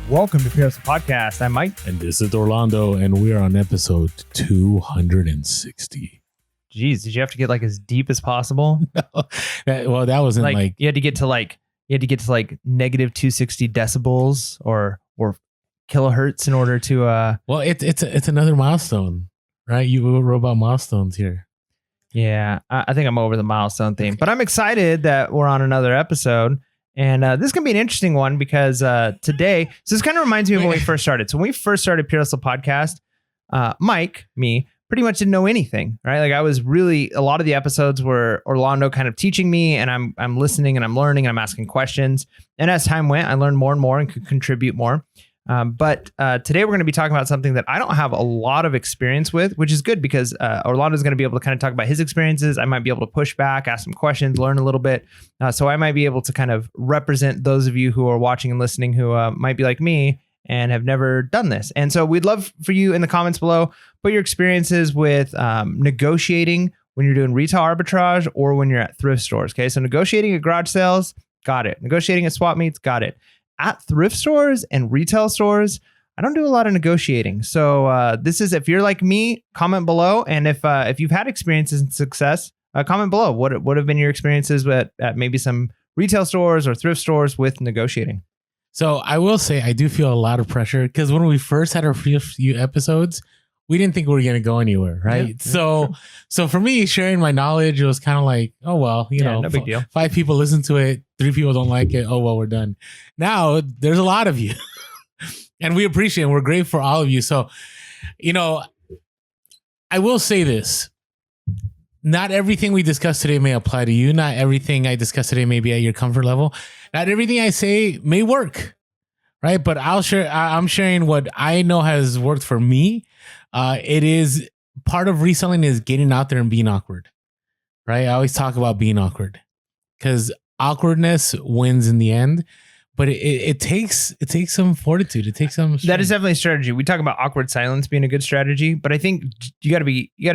Welcome to PHP Podcast. I'm Mike. And this is Orlando, and we are on episode 260. Jeez, did you have to get like as deep as possible? No, that wasn't like you had to get to like negative 260 decibels or kilohertz in order to Well, it's another milestone, right? You wrote about milestones here. Yeah, I think I'm over the milestone theme, but I'm excited that we're on another episode. And this is going to be an interesting one because today, so this kind of reminds me of when we first started. So when we first started PHP Podcast, Mike, me, pretty much didn't know anything, right? Like I was really, a lot of the episodes were Orlando kind of teaching me, and I'm listening and I'm learning and I'm asking questions. And as time went, I learned more and more and could contribute more. But today we're going to be talking about something that I don't have a lot of experience with, which is good because Orlando's going to be able to kind of talk about his experiences. I might be able to push back, ask some questions, learn a little bit. So I might be able to kind of represent those of you who are watching and listening who might be like me and have never done this. And so we'd love for you in the comments below, put your experiences with negotiating when you're doing retail arbitrage or when you're at thrift stores. Okay, so negotiating at garage sales, got it. Negotiating at swap meets, got it. At thrift stores and retail stores, I don't do a lot of negotiating. So this is, if you're like me, comment below. And if you've had experiences and success, comment below. What have been your experiences at maybe some retail stores or thrift stores with negotiating? So I will say I do feel a lot of pressure because when we first had our first few episodes, we didn't think we were going to go anywhere, right? Yeah, so for me, sharing my knowledge, it was kind of like, oh, well, you know, no big deal. 5 people listen to it, 3 people don't like it. Oh, well, we're done. Now there's a lot of you and we appreciate it. We're grateful for all of you. So, you know, I will say this. Not everything we discuss today may apply to you. Not everything I discuss today may be at your comfort level. Not everything I say may work, right? But I'm sharing what I know has worked for me. It is part of reselling is getting out there and being awkward, right? I always talk about being awkward because awkwardness wins in the end, but it takes some fortitude. It takes some strength. That is definitely a strategy. We talk about awkward silence being a good strategy, but I think you got to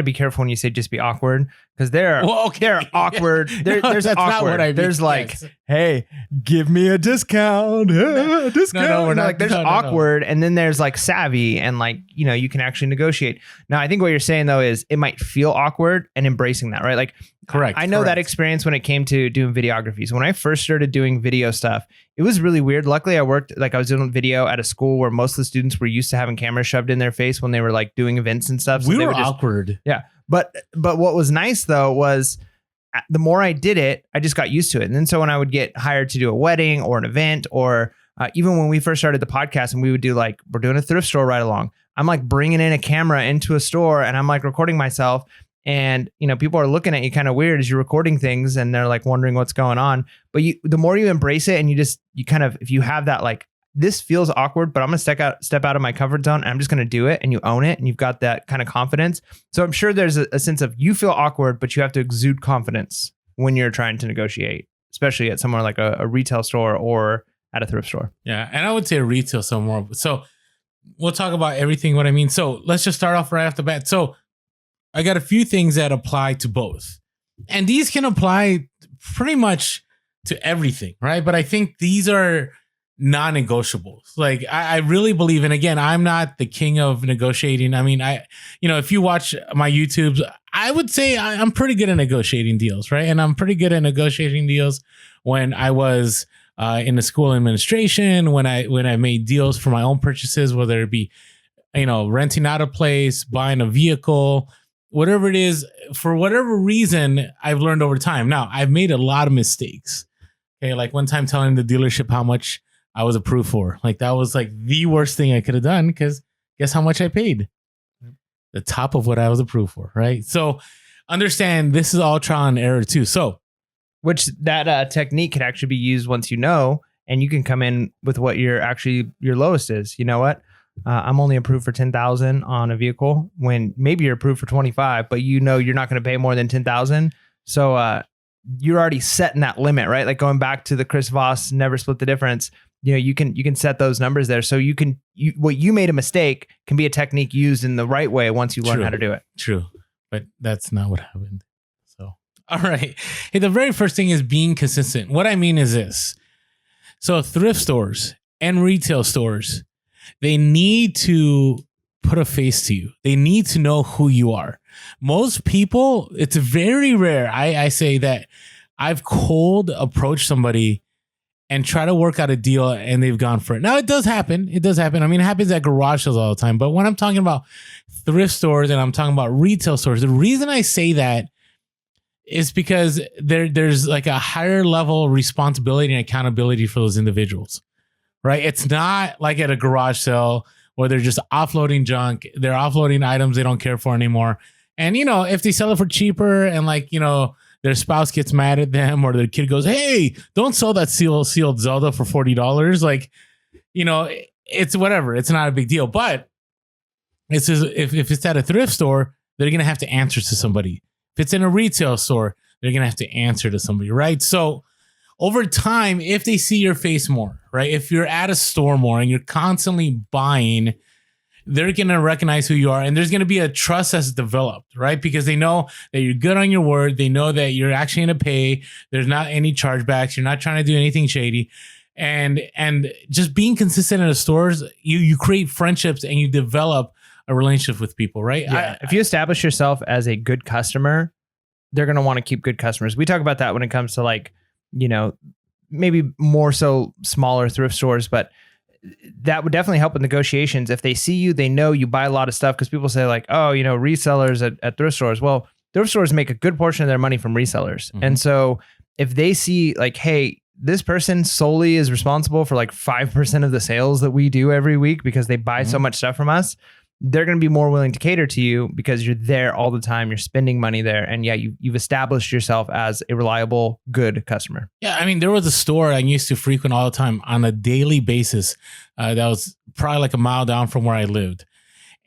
be careful when you say just be awkward because they're awkward. There's awkward. There's like, yes. Hey, give me a discount. Discount. No, we're not. Like, there's awkward, and then there's like savvy, and like, you know, you can actually negotiate. Now, I think what you're saying though is it might feel awkward and embracing that, right? Like, correct. I know that experience when it came to doing videography. So when I first started doing video stuff, it was really weird. Luckily, I was doing video at a school where most of the students were used to having cameras shoved in their face when they were like doing events and stuff. So we were awkward. Yeah. But what was nice though was the more I did it, I just got used to it. And then so when I would get hired to do a wedding or an event, or even when we first started the podcast and we would do like, we're doing a thrift store ride along, I'm like bringing in a camera into a store and I'm like recording myself. And, you know, people are looking at you kind of weird as you're recording things and they're like wondering what's going on. But the more you embrace it and you kind of, if you have that, like, this feels awkward, but I'm going to step out of my comfort zone and I'm just going to do it, and you own it and you've got that kind of confidence. So I'm sure there's a sense of you feel awkward, but you have to exude confidence when you're trying to negotiate, especially at somewhere like a retail store or at a thrift store. Yeah. And I would say retail somewhere. So we'll talk about everything, what I mean. So let's just start off right off the bat. So I got a few things that apply to both, and these can apply pretty much to everything, right? But I think these are non-negotiables. Like I really believe, and again, I'm not the king of negotiating. I mean, if you watch my YouTubes, I would say I'm pretty good at negotiating deals, right? And I'm pretty good at negotiating deals when I was in the school administration, when I made deals for my own purchases, whether it be, you know, renting out a place, buying a vehicle, whatever it is, for whatever reason, I've learned over time. Now, I've made a lot of mistakes. Okay, like one time telling the dealership how much I was approved for. Like that was like the worst thing I could have done because guess how much I paid? The top of what I was approved for, right? So understand this is all trial and error too. So, which that technique can actually be used once you know, and you can come in with what your lowest is. You know what? I'm only approved for 10,000 on a vehicle when maybe you're approved for 25, but you know you're not going to pay more than 10,000. So you're already setting that limit, right? Like going back to the Chris Voss never split the difference. You know, you can set those numbers there. So what you made a mistake can be a technique used in the right way once you learn how to do it. True. But that's not what happened. So, all right. Hey, the very first thing is being consistent. What I mean is this. So thrift stores, and retail stores, they need to put a face to you. They need to know who you are. Most people, it's very rare. I say that I've cold approached somebody and try to work out a deal and they've gone for it. Now, it does happen. It does happen. I mean, it happens at garage sales all the time. But when I'm talking about thrift stores and I'm talking about retail stores, the reason I say that is because there's like a higher level of responsibility and accountability for those individuals, right? It's not like at a garage sale where they're just offloading junk. They're offloading items they don't care for anymore. And, you know, if they sell it for cheaper and like, you know, their spouse gets mad at them or their kid goes, hey, don't sell that sealed Zelda for $40. Like, you know, it's whatever. It's not a big deal. But it's just, if it's at a thrift store, they're going to have to answer to somebody. If it's in a retail store, they're going to have to answer to somebody, right? So over time, if they see your face more, right? If you're at a store more and you're constantly buying, they're going to recognize who you are. And there's going to be a trust that's developed, right? Because they know that you're good on your word. They know that you're actually going to pay. There's not any chargebacks. You're not trying to do anything shady. And just being consistent in the stores, you create friendships and you develop a relationship with people, right? Yeah. If you establish yourself as a good customer, they're going to want to keep good customers. We talk about that when it comes to like, you know, maybe more so smaller thrift stores, but that would definitely help with negotiations. If they see you, they know you buy a lot of stuff, because people say like, oh, you know, resellers at thrift stores. Well, thrift stores make a good portion of their money from resellers. Mm-hmm. And so if they see like, hey, this person solely is responsible for like 5% of the sales that we do every week because they buy so much stuff from us, they're going to be more willing to cater to you because you're there all the time. You're spending money there. And yeah, you've established yourself as a reliable, good customer. Yeah. I mean, there was a store I used to frequent all the time on a daily basis. That was probably like a mile down from where I lived.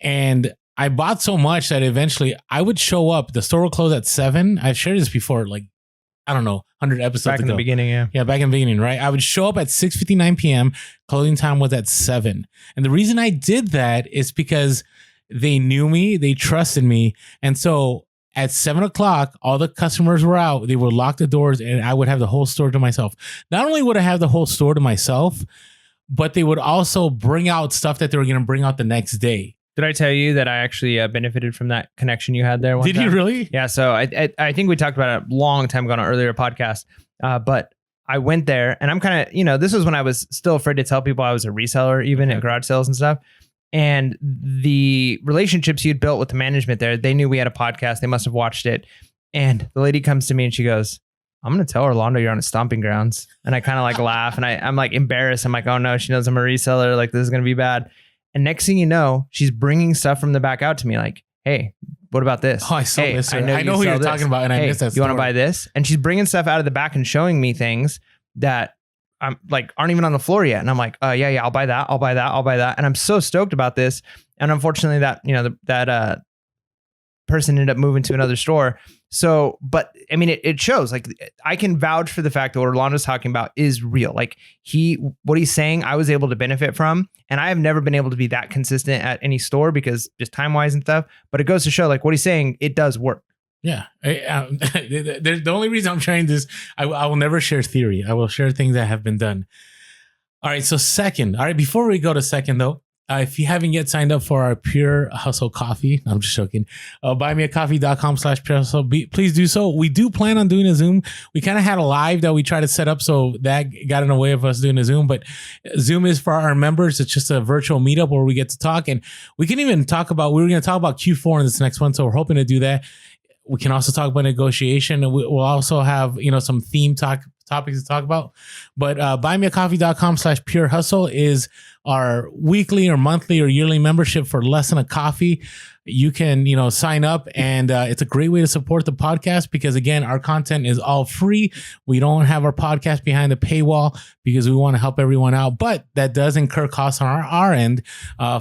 And I bought so much that eventually I would show up. The store would close at 7. I've shared this before, like, I don't know, 100 episodes back ago. in the beginning, yeah. Yeah, back in the beginning, right? I would show up at 6:59 p.m. Closing time was at 7. And the reason I did that is because they knew me, they trusted me. And so at 7 o'clock, all the customers were out. They would lock the doors and I would have the whole store to myself. Not only would I have the whole store to myself, but they would also bring out stuff that they were going to bring out the next day. Did I tell you that I actually benefited from that connection you had there? Did you really? Yeah. So I think we talked about it a long time ago on an earlier podcast, but I went there and I'm kind of, you know, this was when I was still afraid to tell people I was a reseller, even at garage sales and stuff. And the relationships you'd built with the management there, they knew we had a podcast. They must have watched it. And the lady comes to me and she goes, I'm going to tell Orlando you're on his stomping grounds. And I kind of like laugh and I'm like embarrassed. I'm like, oh no, she knows I'm a reseller. Like this is going to be bad. And next thing you know, she's bringing stuff from the back out to me like, hey, what about this? Oh, I saw this. I know who you're talking about and I missed that story. You want to buy this? And she's bringing stuff out of the back and showing me things that I'm like aren't even on the floor yet. And I'm like, yeah, I'll buy that. I'll buy that. I'll buy that. And I'm so stoked about this. And unfortunately that, you know, that person ended up moving to another store. So, but I mean, it shows like I can vouch for the fact that what Orlando's talking about is real. Like what he's saying, I was able to benefit from, and I have never been able to be that consistent at any store because just time wise and stuff. But it goes to show like what he's saying, it does work. Yeah. The only reason I'm sharing this, I will never share theory. I will share things that have been done. All right. So second, all right. Before we go to second though, if you haven't yet signed up for our Pure Hustle coffee, I'm just joking. Buymeacoffee.com/Pure Hustle. Please do so. We do plan on doing a Zoom. We kind of had a live that we tried to set up, so that got in the way of us doing a Zoom. But Zoom is for our members. It's just a virtual meetup where we get to talk, and we can even talk about. We were going to talk about Q4 in this next one, so we're hoping to do that. We can also talk about negotiation, and we'll also have some theme topics to talk about. But buymeacoffee.com/Pure Hustle is our weekly or monthly or yearly membership for less than a coffee. You can sign up, and it's a great way to support the podcast because again, our content is all free. We don't have our podcast behind the paywall because we want to help everyone out, but that does incur costs on our end,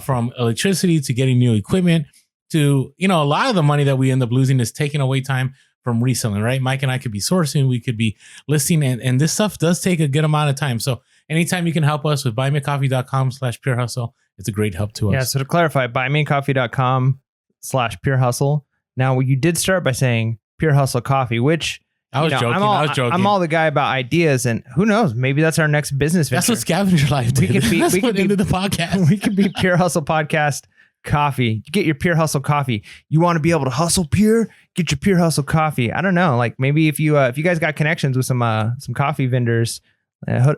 from electricity to getting new equipment to a lot of the money that we end up losing is taking away time from reselling, right? Mike and I could be sourcing, we could be listing, and this stuff does take a good amount of time. So anytime you can help us with buymeacoffee.com/Pure Hustle, it's a great help to us. Yeah. So to clarify, buymeacoffee.com/Pure Hustle. Now you did start by saying Pure Hustle Coffee, which I was joking. I was joking. I'm all the guy about ideas, and who knows? Maybe that's our next business venture. That's what Scavenger Life did. We could be into the podcast. We could be Pure Hustle Podcast Coffee. Get your Pure Hustle coffee. You want to be able to hustle pure? Get your Pure Hustle coffee. I don't know. Like maybe if you guys got connections with some coffee vendors,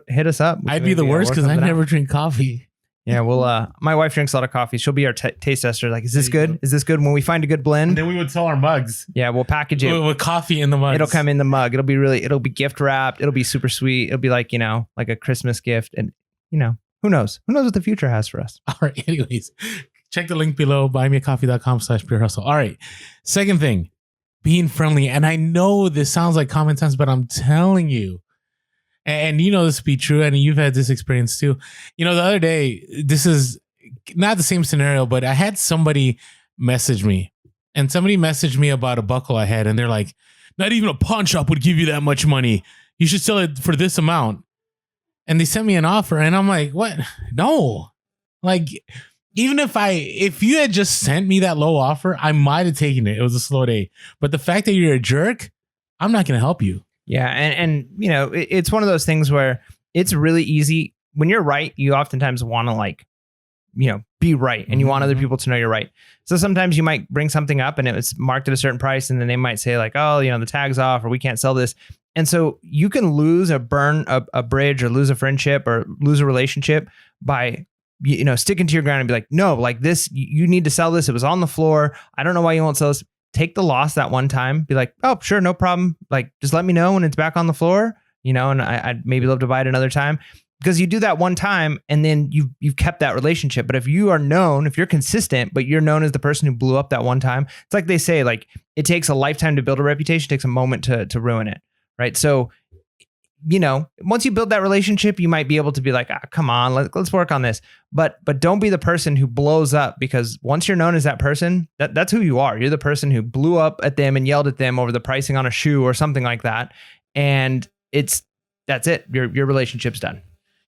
hit us up. I'd be the worst because I never drink coffee. Yeah, well, my wife drinks a lot of coffee. She'll be our taste tester. Like, is this good? Is this good? When we find a good blend, and then we would sell our mugs. Yeah, we'll package it with coffee in the mug. It'll come in the mug. It'll be gift wrapped. It'll be super sweet. It'll be like, like a Christmas gift. And who knows? Who knows what the future has for us? All right. Anyways, check the link below, buymeacoffee.com/pureHustle. All right. Second thing, being friendly. And I know this sounds like common sense, but I'm telling you, and this to be true, and you've had this experience too. The other day, this is not the same scenario, but I had somebody message me, and somebody messaged me about a buckle I had, and they're like, not even a pawn shop would give you that much money. You should sell it for this amount. And they sent me an offer, and I'm like, what? No. Like, even if you had just sent me that low offer, I might have taken it. It was a slow day. But the fact that you're a jerk, I'm not going to help you. Yeah. And it's one of those things where it's really easy. When you're right, you oftentimes want to be right. And you want other people to know you're right. So sometimes you might bring something up and it's marked at a certain price. And then they might say like, oh, the tag's off or we can't sell this. And so you can lose or burn a bridge or lose a friendship or lose a relationship by sticking to your ground and be like, no, like this, you need to sell this. It was on the floor. I don't know why you won't sell this. Take the loss that one time. Be like, oh, sure, no problem. Like, just let me know when it's back on the floor, and I'd maybe love to buy it another time. Because you do that one time and then you've kept that relationship. But if you are known, if you're consistent, but you're known as the person who blew up that one time, it's like they say, like, it takes a lifetime to build a reputation, it takes a moment to ruin it. Right. So, once you build that relationship, you might be able to be like, come on, let's work on this. But don't be the person who blows up, because once you're known as that person, that's who you are. You're the person who blew up at them and yelled at them over the pricing on a shoe or something like that. And that's it. Your relationship's done.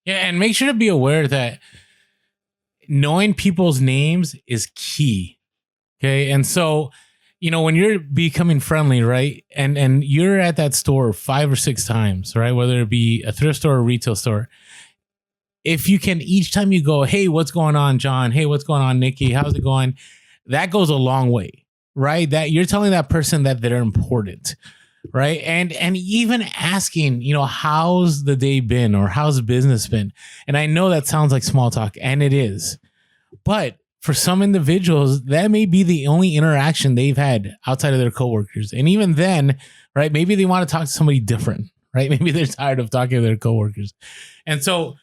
Yeah. And make sure to be aware that knowing people's names is key. Okay. And so, when you're becoming friendly, right? And you're at that store 5 or 6 times, right? Whether it be a thrift store or retail store. If you can, each time you go, hey, what's going on, John? Hey, what's going on, Nikki? How's it going? That goes a long way, right? That you're telling that person that they're important, right? And even asking, how's the day been or how's business been? And I know that sounds like small talk, and it is. But for some individuals, that may be the only interaction they've had outside of their coworkers. And even then, right, maybe they want to talk to somebody different, right? Maybe they're tired of talking to their coworkers. And so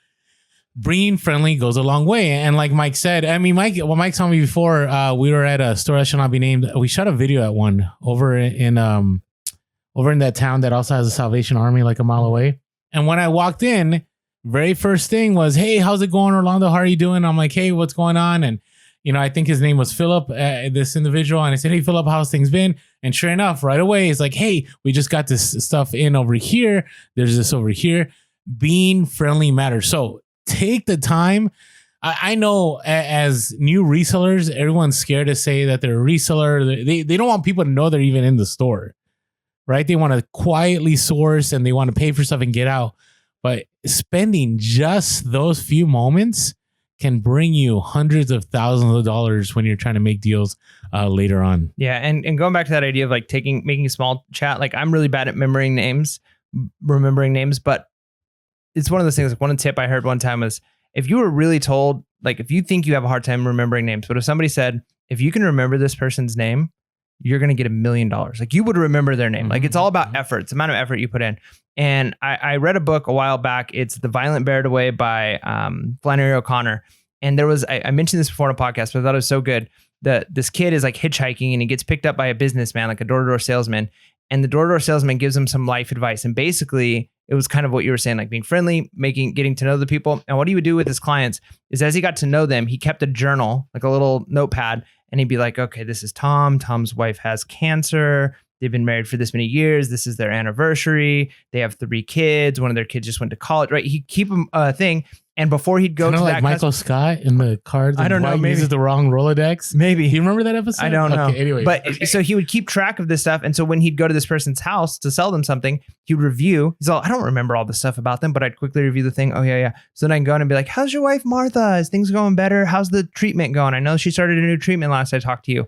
being friendly goes a long way. And like Mike said, Mike told me before, we were at a store that shall not be named. We shot a video at one over in that town that also has a Salvation Army like a mile away. And when I walked in, very first thing was, hey, how's it going, Orlando? How are you doing? I'm like, hey, what's going on? And I think his name was Philip, this individual. And I said, hey, Philip, how's things been? And sure enough, right away, it's like, hey, we just got this stuff in over here. There's this over here. Being friendly matters. So take the time. I know as new resellers, everyone's scared to say that they're a reseller. They don't want people to know they're even in the store, right? They want to quietly source and they want to pay for stuff and get out. But spending just those few moments can bring you hundreds of thousands of dollars when you're trying to make deals later on. Yeah. And going back to that idea of like making a small chat, like I'm really bad at remembering names, but it's one of those things. Like one tip I heard one time was, if you were really told, like if you think you have a hard time remembering names, but if somebody said, if you can remember this person's name, you're going to get $1 million. Like you would remember their name. Like it's all about effort. It's the amount of effort you put in. And I read a book a while back. It's The Violent Buried Away by Flannery O'Connor. And there was, I mentioned this before in a podcast, but I thought it was so good. This kid is like hitchhiking and he gets picked up by a businessman, like a door-to-door salesman. And the door-to-door salesman gives him some life advice. And basically it was kind of what you were saying, like being friendly, getting to know the people. And what he would do with his clients is as he got to know them, he kept a journal, like a little notepad. And he'd be like, okay, this is Tom. Tom's wife has cancer. They've been married for this many years. This is their anniversary. They have 3 kids. One of their kids just went to college, right? He'd keep a thing. And before he'd go Kind to of that like Michael Scott in the cards. I don't know, maybe uses the wrong Rolodex. maybe Do you remember that episode? I don't know. Okay, anyway, but so he would keep track of this stuff. And so when he'd go to this person's house to sell them something, he'd review. He's all, I don't remember all the stuff about them, but I'd quickly review the thing. Oh, yeah. So then I can go in and be like, how's your wife, Martha? Is things going better? How's the treatment going? I know she started a new treatment last I talked to you.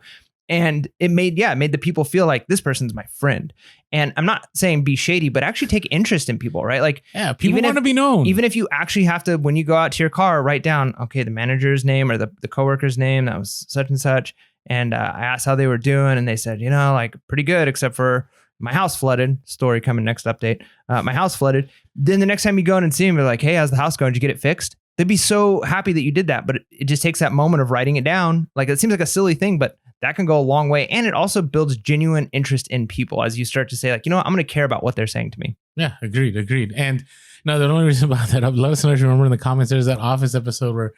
And it made the people feel like this person's my friend. And I'm not saying be shady, but actually take interest in people, right? Like, yeah, people want to be known. Even if you actually have to, when you go out to your car, write down, okay, the manager's name or the coworker's name, that was such and such. And I asked how they were doing, and they said, like pretty good, except for my house flooded. Story coming next update. My house flooded. Then the next time you go in and see them, they're like, hey, how's the house going? Did you get it fixed? They'd be so happy that you did that. But it just takes that moment of writing it down. Like, it seems like a silly thing, but that can go a long way. And it also builds genuine interest in people as you start to say, like, I'm going to care about what they're saying to me. Yeah, agreed. And no, the only reason about that, let us know if you remember in the comments, there's that Office episode where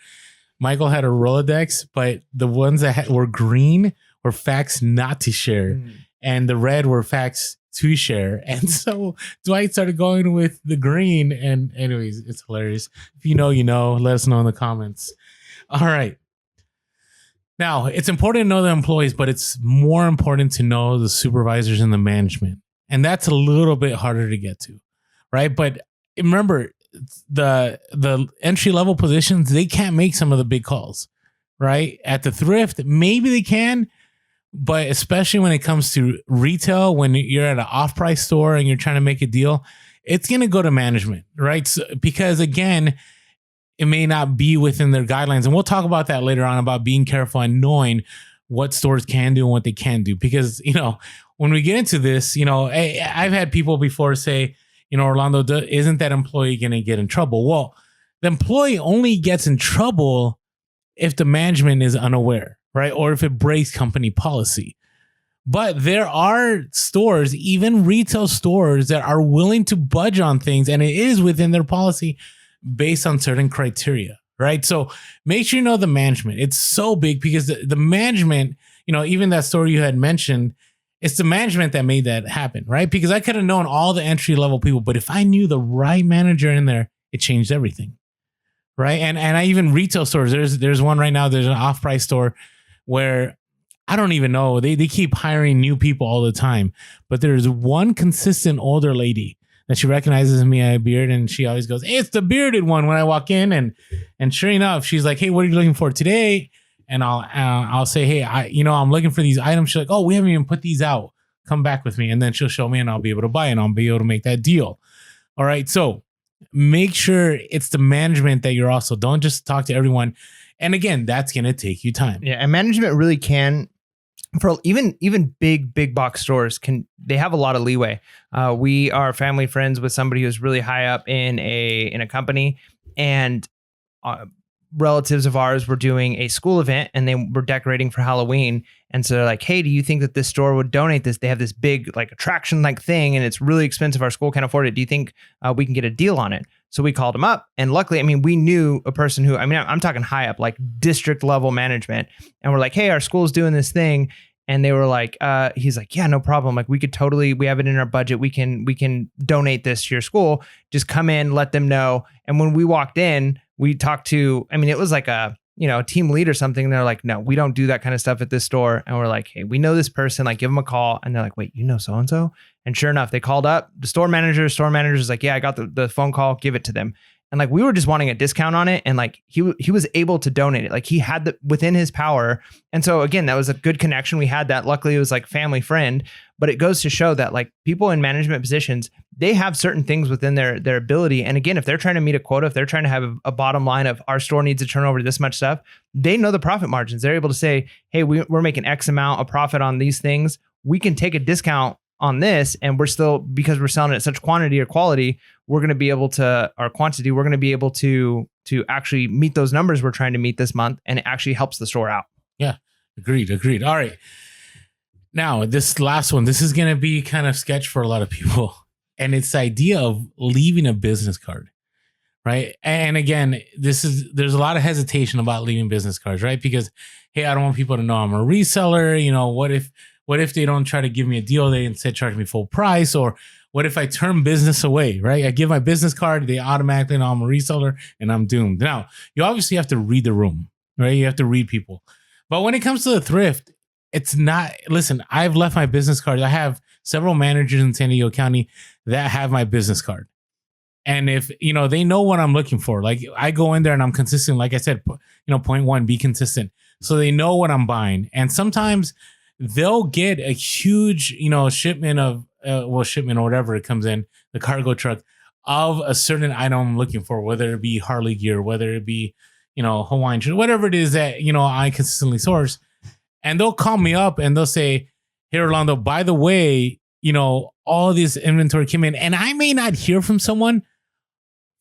Michael had a Rolodex, but the ones that were green were facts not to share. And the red were facts to share. And so Dwight started going with the green. And anyways, it's hilarious. If you know, let us know in the comments. All right. Now, it's important to know the employees, but it's more important to know the supervisors and the management. And that's a little bit harder to get to, right? But remember, the entry-level positions, they can't make some of the big calls, right? At the Thrift, maybe they can, but especially when it comes to retail, when you're at an off-price store and you're trying to make a deal, it's going to go to management, right? So, because again, it may not be within their guidelines. And we'll talk about that later on, about being careful and knowing what stores can do and what they can't do. Because, when we get into this, I've had people before say, Orlando, isn't that employee going to get in trouble? Well, the employee only gets in trouble if the management is unaware, right? Or if it breaks company policy. But there are stores, even retail stores, that are willing to budge on things, and it is within their policy based on certain criteria, right? So make sure you know the management. It's so big because the management, even that story you had mentioned, it's the management that made that happen, right? Because I could have known all the entry level people, but if I knew the right manager in there, it changed everything, right? And I even retail stores. There's one right now. There's an off-price store where I don't even know. They keep hiring new people all the time, but there's one consistent older lady that she recognizes me. I have a beard, and she always goes, hey, it's the bearded one when I walk in. And sure enough, she's like, hey, what are you looking for today? And I'll say, hey, I'm looking for these items. She's like, oh, we haven't even put these out. Come back with me. And then she'll show me, and I'll be able to buy it, and I'll be able to make that deal. All right. So make sure it's the management that you're also, don't just talk to everyone. And again, that's going to take you time. Yeah. And management really can, for even big box stores, they have a lot of leeway. We are family friends with somebody who's really high up in a company, and relatives of ours were doing a school event, and they were decorating for Halloween. And so they're like, hey, do you think that this store would donate this? They have this big like attraction like thing, and it's really expensive. Our school can't afford it. Do you think we can get a deal on it? So we called him up, and luckily, we knew a person who, I'm talking high up, like district level management. And we're like, hey, our school's doing this thing. And they were like, he's like, yeah, no problem. Like, we have it in our budget. We can donate this to your school. Just come in, let them know. And when we walked in, we talked to, it was like a team lead or something. And they're like, no, we don't do that kind of stuff at this store. And we're like, hey, we know this person, like give them a call. And they're like, wait, so-and-so? And sure enough, they called up the store manager. Store manager was like, yeah, I got the phone call, give it to them. And like, we were just wanting a discount on it. And like, he was able to donate it. Like, he had within his power. And so again, that was a good connection. We had that. Luckily, it was like family friend, but it goes to show that like people in management positions, they have certain things within their ability. And again, if they're trying to meet a quota, if they're trying to have a bottom line of our store needs to turn over this much stuff, they know the profit margins. They're able to say, hey, we're making X amount of profit on these things. We can take a discount on this, and we're still, because we're selling it at such quantity or quality, we're going to be able to, or quantity, we're going to be able to actually meet those numbers we're trying to meet this month. And it actually helps the store out. Yeah. Agreed. All right. Now, this last one, this is going to be kind of sketch for a lot of people. And it's the idea of leaving a business card, right? And again, there's a lot of hesitation about leaving business cards, right? Because, hey, I don't want people to know I'm a reseller. What if they don't try to give me a deal? They instead charge me full price, or What if I turn business away, right? I give my business card, they automatically know I'm a reseller and I'm doomed. Now, you obviously have to read the room, right? You have to read people. But when it comes to the thrift, it's not, listen, I've left my business cards. I have several managers in San Diego County that have my business card. And if, they know what I'm looking for. Like I go in there and I'm consistent. Like I said, point one, be consistent. So they know what I'm buying. And sometimes they'll get a huge, shipment of, shipment or whatever it comes in, the cargo truck of a certain item I'm looking for, whether it be Harley gear, whether it be, Hawaiian shirt, whatever it is that, I consistently source. And they'll call me up and they'll say, hey, Orlando, by the way, all this inventory came in, and I may not hear from someone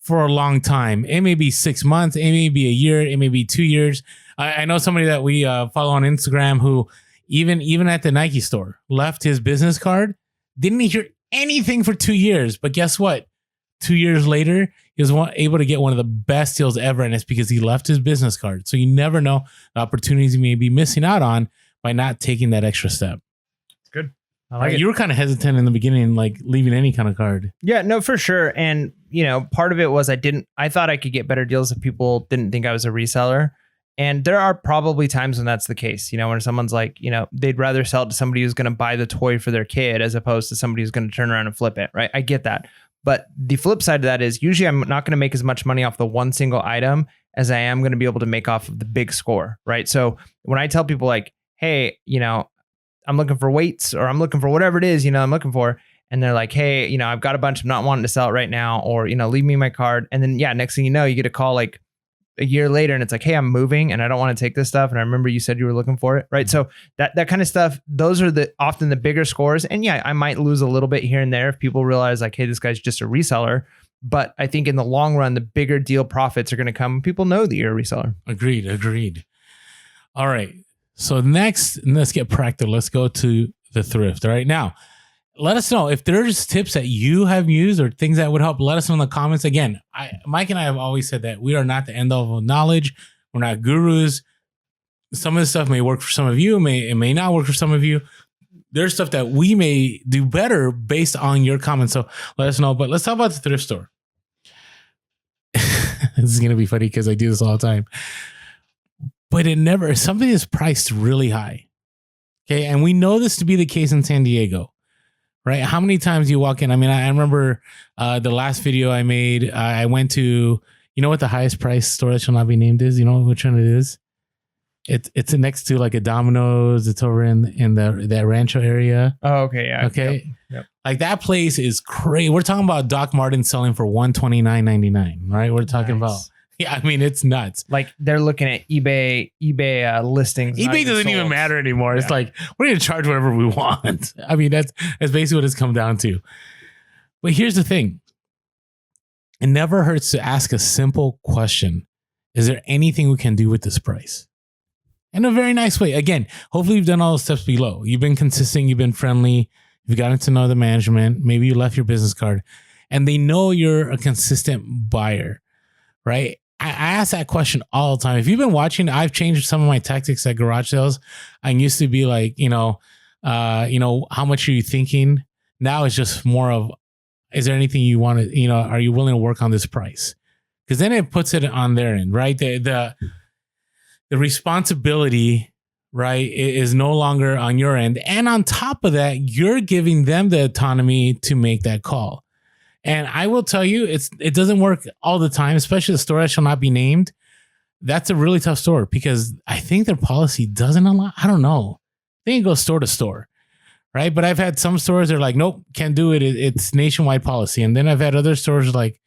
for a long time. It may be 6 months. It may be a year. It may be 2 years. I know somebody that we follow on Instagram who even at the Nike store left his business card, didn't hear anything for 2 years. But guess what? 2 years later, he was able to get one of the best deals ever. And it's because he left his business card. So you never know the opportunities you may be missing out on by not taking that extra step. It's good. I like it. You were kind of hesitant in the beginning, like leaving any kind of card. Yeah, no, for sure. And, part of it was I thought I could get better deals if people didn't think I was a reseller. And there are probably times when that's the case, when someone's like, they'd rather sell it to somebody who's going to buy the toy for their kid as opposed to somebody who's going to turn around and flip it. Right. I get that. But the flip side of that is usually I'm not going to make as much money off the one single item as I am going to be able to make off of the big score. Right. So when I tell people like, hey, I'm looking for weights or I'm looking for whatever it is, I'm looking for. And they're like, hey, I've got a bunch. I'm not wanting to sell it right now. Or, leave me my card. And then, next thing you know, you get a call like a year later and it's like, hey, I'm moving and I don't want to take this stuff. And I remember you said you were looking for it. Right. So that kind of stuff, those are often the bigger scores. And I might lose a little bit here and there if people realize like, hey, this guy's just a reseller. But I think in the long run, the bigger deal profits are going to come when people know that you're a reseller. Agreed. All right. So next, let's get practical. Let's go to the thrift. All right. Now, let us know if there's tips that you have used or things that would help. Let us know in the comments. Again, Mike and I have always said that we are not the end all of knowledge. We're not gurus. Some of the stuff may work for some of you. It may not work for some of you. There's stuff that we may do better based on your comments. So let us know. But let's talk about the thrift store. This is going to be funny because I do this all the time. But something is priced really high. Okay. And we know this to be the case in San Diego, right? How many times you walk in? I mean, I remember the last video I made, I went to, what the highest price store that shall not be named is? You know which one it is? It's next to like a Domino's. It's over in that Rancho area. Oh, okay. Yeah. Okay. Yep. Like that place is crazy. We're talking about Doc Martens selling for $129.99, right? We're talking about. Yeah, I mean, it's nuts. Like they're looking at eBay listings. eBay doesn't even matter anymore. Yeah. It's like, we're going to charge whatever we want. I mean, that's basically what it's come down to. But here's the thing. It never hurts to ask a simple question. Is there anything we can do with this price? In a very nice way. Again, hopefully you've done all the steps below. You've been consistent. You've been friendly. You've gotten to know the management. Maybe you left your business card. And they know you're a consistent buyer, right? I ask that question all the time. If you've been watching, I've changed some of my tactics at garage sales. I used to be like, how much are you thinking? Now it's just more of, is there anything you want to, are you willing to work on this price? Because then it puts it on their end, right? The responsibility, right, is no longer on your end. And on top of that, you're giving them the autonomy to make that call. And I will tell you, it doesn't work all the time, especially the store that shall not be named. That's a really tough store because I think their policy doesn't allow, I don't know. They can go store to store, right? But I've had some stores that are like, nope, can't do it. It's nationwide policy. And then I've had other stores like,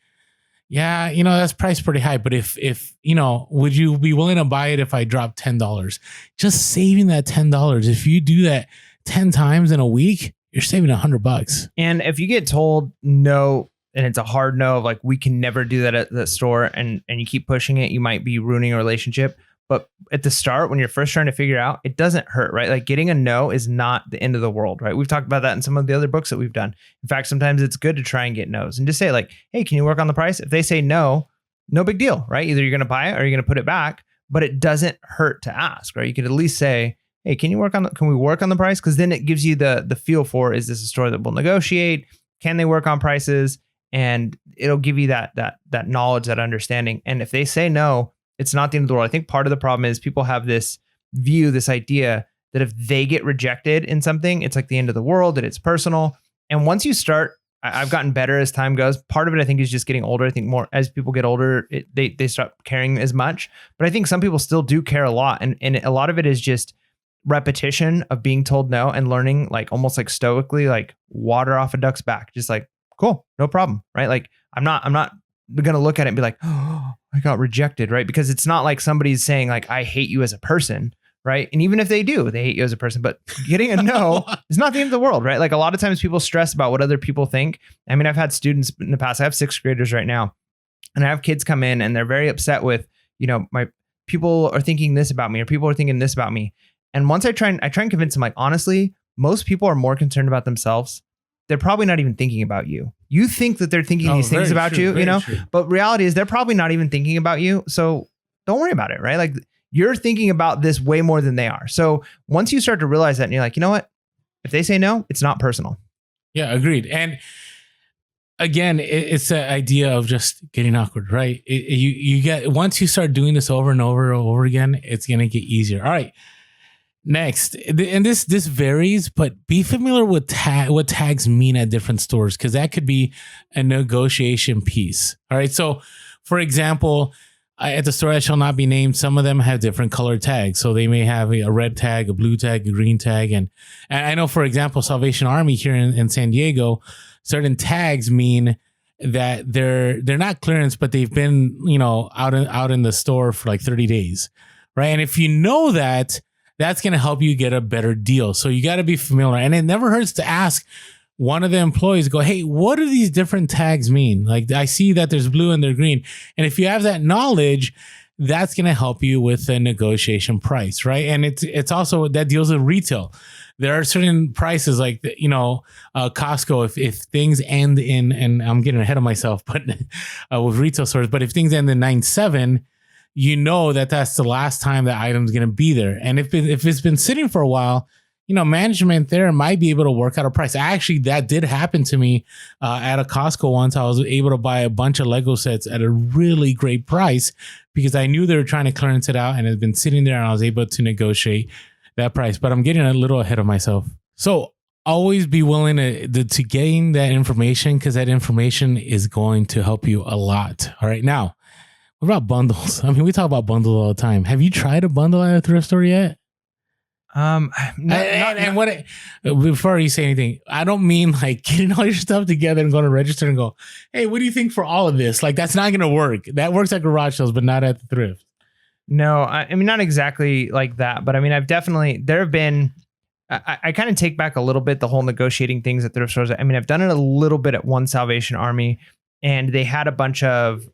yeah, that's priced pretty high. But if would you be willing to buy it if I drop $10? Just saving that $10. If you do that 10 times in a week, you're saving $100. And if you get told no, and it's a hard no, of like, we can never do that at the store, and you keep pushing it, you might be ruining a relationship. But at the start, when you're first trying to figure out, it doesn't hurt, right? Like getting a no is not the end of the world, right? We've talked about that in some of the other books that we've done. In fact, sometimes it's good to try and get no's and just say like, hey, can you work on the price? If they say no, no big deal, right? Either you're going to buy it or you're going to put it back, but it doesn't hurt to ask, right? You could at least say, hey, can we work on the price? Because then it gives you the feel for, is this a store that will negotiate? can they work on prices? And it'll give you that knowledge, that understanding. And if they say no, it's not the end of the world. I think part of the problem is people have this view, this idea that if they get rejected in something, it's like the end of the world, that it's personal. And once you start, I've gotten better as time goes. Part of it, I think, is just getting older. I think more as people get older, they stop caring as much. But I think some people still do care a lot. And a lot of it is just repetition of being told no and learning, like almost like stoically, like water off a duck's back. Just like, cool, no problem, right? Like I'm not going to look at it and be like, oh, I got rejected, right? Because it's not like somebody's saying like, I hate you as a person, right? And even if they do, they hate you as a person, but getting a no is not the end of the world, right? Like a lot of times people stress about what other people think. I mean, I've had students in the past, I have sixth graders right now, and I have kids come in and they're very upset with, my people are thinking this about me, or people are thinking this about me. And once I try and convince them, like, honestly, most people are more concerned about themselves. They're probably not even thinking about you. You think that they're thinking these things about you, true. But reality is they're probably not even thinking about you. So don't worry about it, right? Like you're thinking about this way more than they are. So once you start to realize that and you're like, you know what? If they say no, it's not personal. Yeah, agreed. And again, it's the idea of just getting awkward, right? You get, once you start doing this over and over and over again, it's going to get easier. All right. Next, and this varies, but be familiar with what tags mean at different stores, because that could be a negotiation piece. All right. So, for example, at the store that shall not be named, some of them have different color tags. So they may have a red tag, a blue tag, a green tag. And I know, for example, Salvation Army here in San Diego, certain tags mean that they're not clearance, but they've been, out in the store for like 30 days. Right. And if you know that, that's going to help you get a better deal. So you got to be familiar. And it never hurts to ask one of the employees, go, hey, what do these different tags mean? Like, I see that there's blue and they're green. And if you have that knowledge, that's going to help you with a negotiation price, right? And it's also that deals with retail. There are certain prices like, Costco, if things end in, and I'm getting ahead of myself, but with retail stores, but if things end in 9/7, you know that's the last time that item's going to be there. And if it's been sitting for a while, management there might be able to work out a price. Actually, that did happen to me at a Costco once. I was able to buy a bunch of Lego sets at a really great price because I knew they were trying to clearance it out and it had been sitting there, and I was able to negotiate that price. But I'm getting a little ahead of myself. So always be willing to gain that information, because that information is going to help you a lot. All right. Now, what about bundles? I mean, we talk about bundles all the time. Have you tried a bundle at a thrift store yet? Before you say anything, I don't mean like getting all your stuff together and going to register and go, hey, what do you think for all of this? Like, that's not going to work. That works at garage sales, but not at the thrift. No, I mean, not exactly like that. But I mean, I kind of take back a little bit the whole negotiating things at thrift stores. I mean, I've done it a little bit at one Salvation Army, and they had a bunch of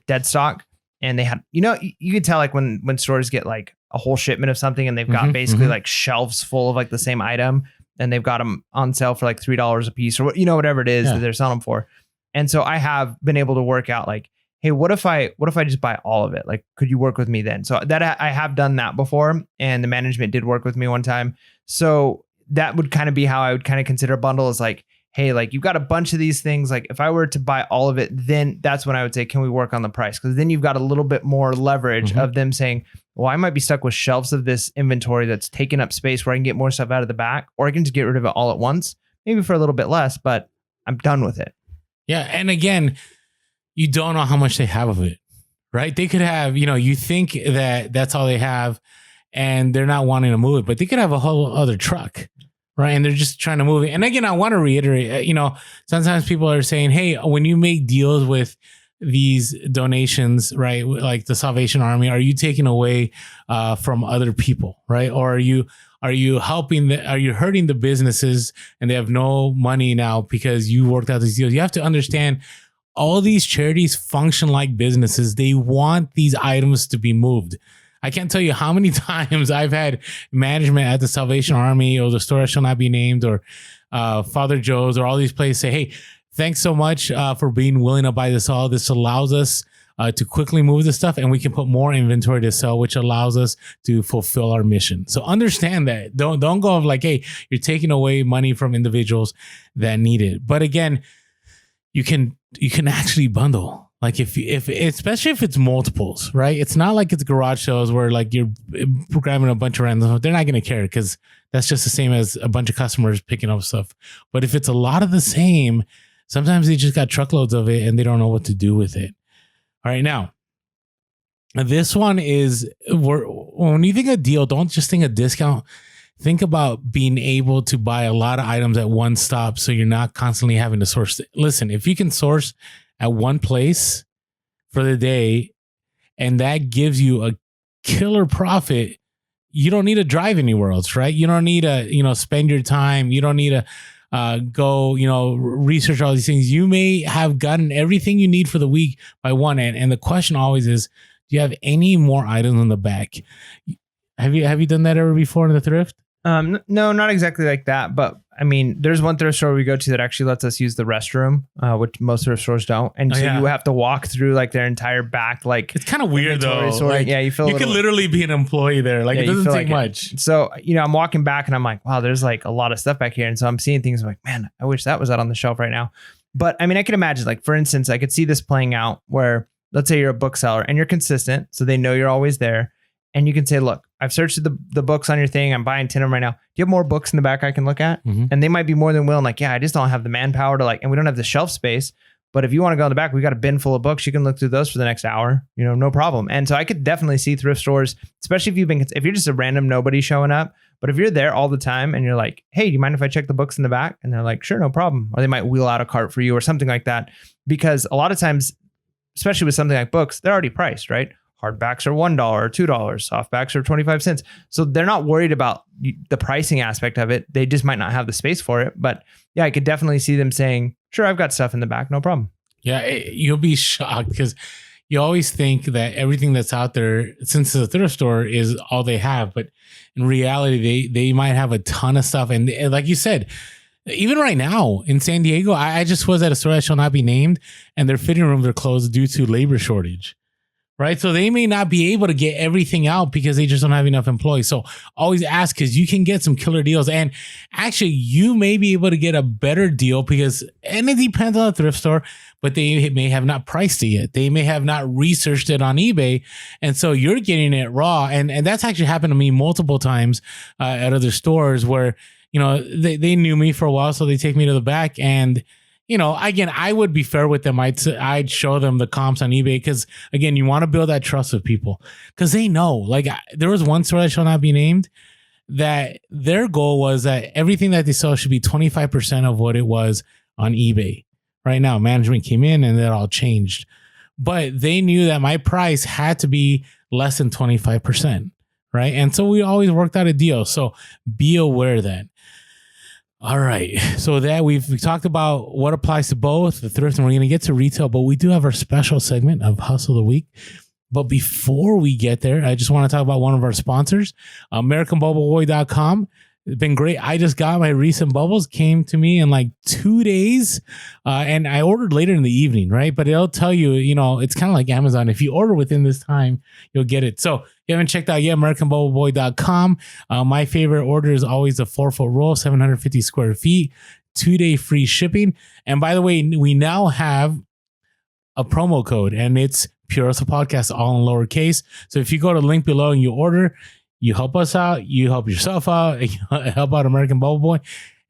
dead stock. And they had, you could tell like when stores get like a whole shipment of something and they've got basically like shelves full of like the same item, and they've got them on sale for like $3 a piece, or whatever it is that they're selling them for. And so I have been able to work out like, hey, what if I just buy all of it? Like, could you work with me then? So that I have done that before, and the management did work with me one time. So that would kind of be how I would kind of consider a bundle, is like, hey, like you've got a bunch of these things. Like if I were to buy all of it, then that's when I would say, can we work on the price? Because then you've got a little bit more leverage of them saying, well, I might be stuck with shelves of this inventory that's taking up space where I can get more stuff out of the back, or I can just get rid of it all at once, maybe for a little bit less, but I'm done with it. Yeah. And again, you don't know how much they have of it, right? They could have, you think that that's all they have and they're not wanting to move it, but they could have a whole other truck. Right. And they're just trying to move it. And again, I want to reiterate, sometimes people are saying, hey, when you make deals with these donations, right, like the Salvation Army, are you taking away from other people? Right. Or are you helping are you hurting the businesses and they have no money now because you worked out these deals? You have to understand, all these charities function like businesses. They want these items to be moved. I can't tell you how many times I've had management at the Salvation Army or the store that shall not be named, or Father Joe's, or all these places say, hey, thanks so much for being willing to buy this all. This allows us to quickly move the stuff, and we can put more inventory to sell, which allows us to fulfill our mission. So understand that. Don't go of like, hey, you're taking away money from individuals that need it. But again, you can actually bundle. Like if especially if it's multiples, right? It's not like it's garage sales where like you're grabbing a bunch of random. They're not going to care because that's just the same as a bunch of customers picking up stuff. But if it's a lot of the same, sometimes they just got truckloads of it and they don't know what to do with it. All right, now this one is when you think a deal, don't just think a discount. Think about being able to buy a lot of items at one stop, so you're not constantly having to source. Listen, if you can source at one place for the day, and that gives you a killer profit, you don't need to drive anywhere else, right? You don't need to, spend your time. You don't need to go, research all these things. You may have gotten everything you need for the week by one end. And the question always is, do you have any more items on the back? Have you done that ever before in the thrift? No, not exactly like that. But I mean, there's one thrift store we go to that actually lets us use the restroom, which most thrift stores don't. And so you have to walk through like their entire back. Like it's kind of weird though. Like, yeah, you can literally be an employee there. Like it doesn't take much. So, I'm walking back and I'm like, wow, there's like a lot of stuff back here. And so I'm seeing things I'm like, man, I wish that was out on the shelf right now. But I mean, I can imagine, like, for instance, I could see this playing out where let's say you're a bookseller and you're consistent. So they know you're always there. And you can say, look, I've searched the books on your thing. I'm buying 10 of them right now. Do you have more books in the back I can look at? Mm-hmm. And they might be more than willing. Like, yeah, I just don't have the manpower to and we don't have the shelf space. But if you want to go in the back, we got a bin full of books. You can look through those for the next hour, no problem. And so I could definitely see thrift stores, especially if you're just a random nobody showing up. But if you're there all the time and you're like, hey, do you mind if I check the books in the back? And they're like, sure, no problem. Or they might wheel out a cart for you or something like that. Because a lot of times, especially with something like books, they're already priced, right? Hardbacks are $1 or $2. Softbacks are 25 cents. So they're not worried about the pricing aspect of it. They just might not have the space for it. But yeah, I could definitely see them saying, sure, I've got stuff in the back. No problem. Yeah, you'll be shocked because you always think that everything that's out there, since it's a thrift store, is all they have. But in reality, they might have a ton of stuff. And like you said, even right now in San Diego, I just was at a store that shall not be named, and their fitting rooms are closed due to labor shortage. Right. So they may not be able to get everything out because they just don't have enough employees. So always ask, because you can get some killer deals. And actually, you may be able to get a better deal and it depends on the thrift store, but they may have not priced it yet. They may have not researched it on eBay. And so you're getting it raw. And that's actually happened to me multiple times at other stores where, they knew me for a while. So they take me to the back and again, I would be fair with them. I'd show them the comps on eBay because, again, you want to build that trust with people because they know. Like, there was one store that shall not be named that their goal was that everything that they sell should be 25% of what it was on eBay. Right now, management came in and that all changed. But they knew that my price had to be less than 25%. Right. And so we always worked out a deal. So be aware of that. All right. So that we've talked about what applies to both the thrift, and we're going to get to retail, but we do have our special segment of Hustle of the Week. But before we get there, I just want to talk about one of our sponsors, AmericanBubbleBoy.com. It's been great. I just got my recent bubbles, came to me in like 2 days, and I ordered later in the evening, right? But it'll tell you, it's kind of like Amazon. If you order within this time, you'll get it. So if you haven't checked out yet, AmericanBubbleBoy.com. My favorite order is always a 4-foot roll, 750 square feet, 2-day free shipping. And by the way, we now have a promo code, and it's Pure Hustle Podcast, all in lowercase. So if you go to the link below and you order, you help us out, you help yourself out, you help out American Bubble Boy.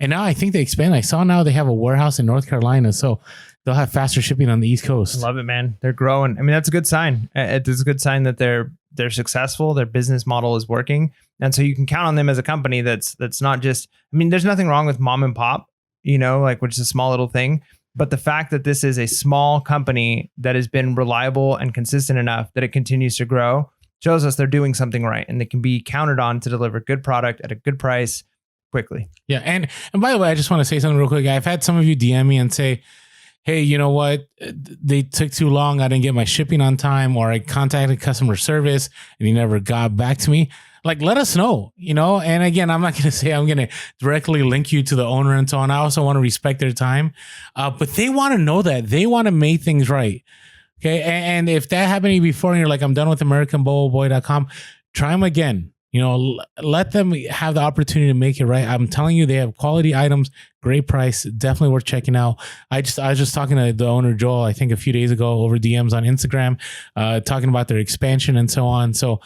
And now I think they expand. I saw now they have a warehouse in North Carolina, so they'll have faster shipping on the East Coast. Love it, man. They're growing. I mean, that's a good sign. It's a good sign that they're successful. Their business model is working. And so you can count on them as a company that's not just, I mean, there's nothing wrong with mom and pop, which is a small little thing. But the fact that this is a small company that has been reliable and consistent enough that it continues to grow shows us they're doing something right, and they can be counted on to deliver good product at a good price quickly. Yeah. And by the way, I just want to say something real quick. I've had some of you DM me and say, hey, you know what? They took too long. I didn't get my shipping on time, or I contacted customer service and he never got back to me. Like, let us know, and again, I'm not going to say I'm going to directly link you to the owner and so on. I also want to respect their time, but they want to know that they want to make things right. Okay. And if that happened to you before and you're like, I'm done with AmericanBowboy.com, try them again. Let them have the opportunity to make it right. I'm telling you, they have quality items, great price, definitely worth checking out. I was just talking to the owner, Joel, I think a few days ago over DMs on Instagram, talking about their expansion and so on. So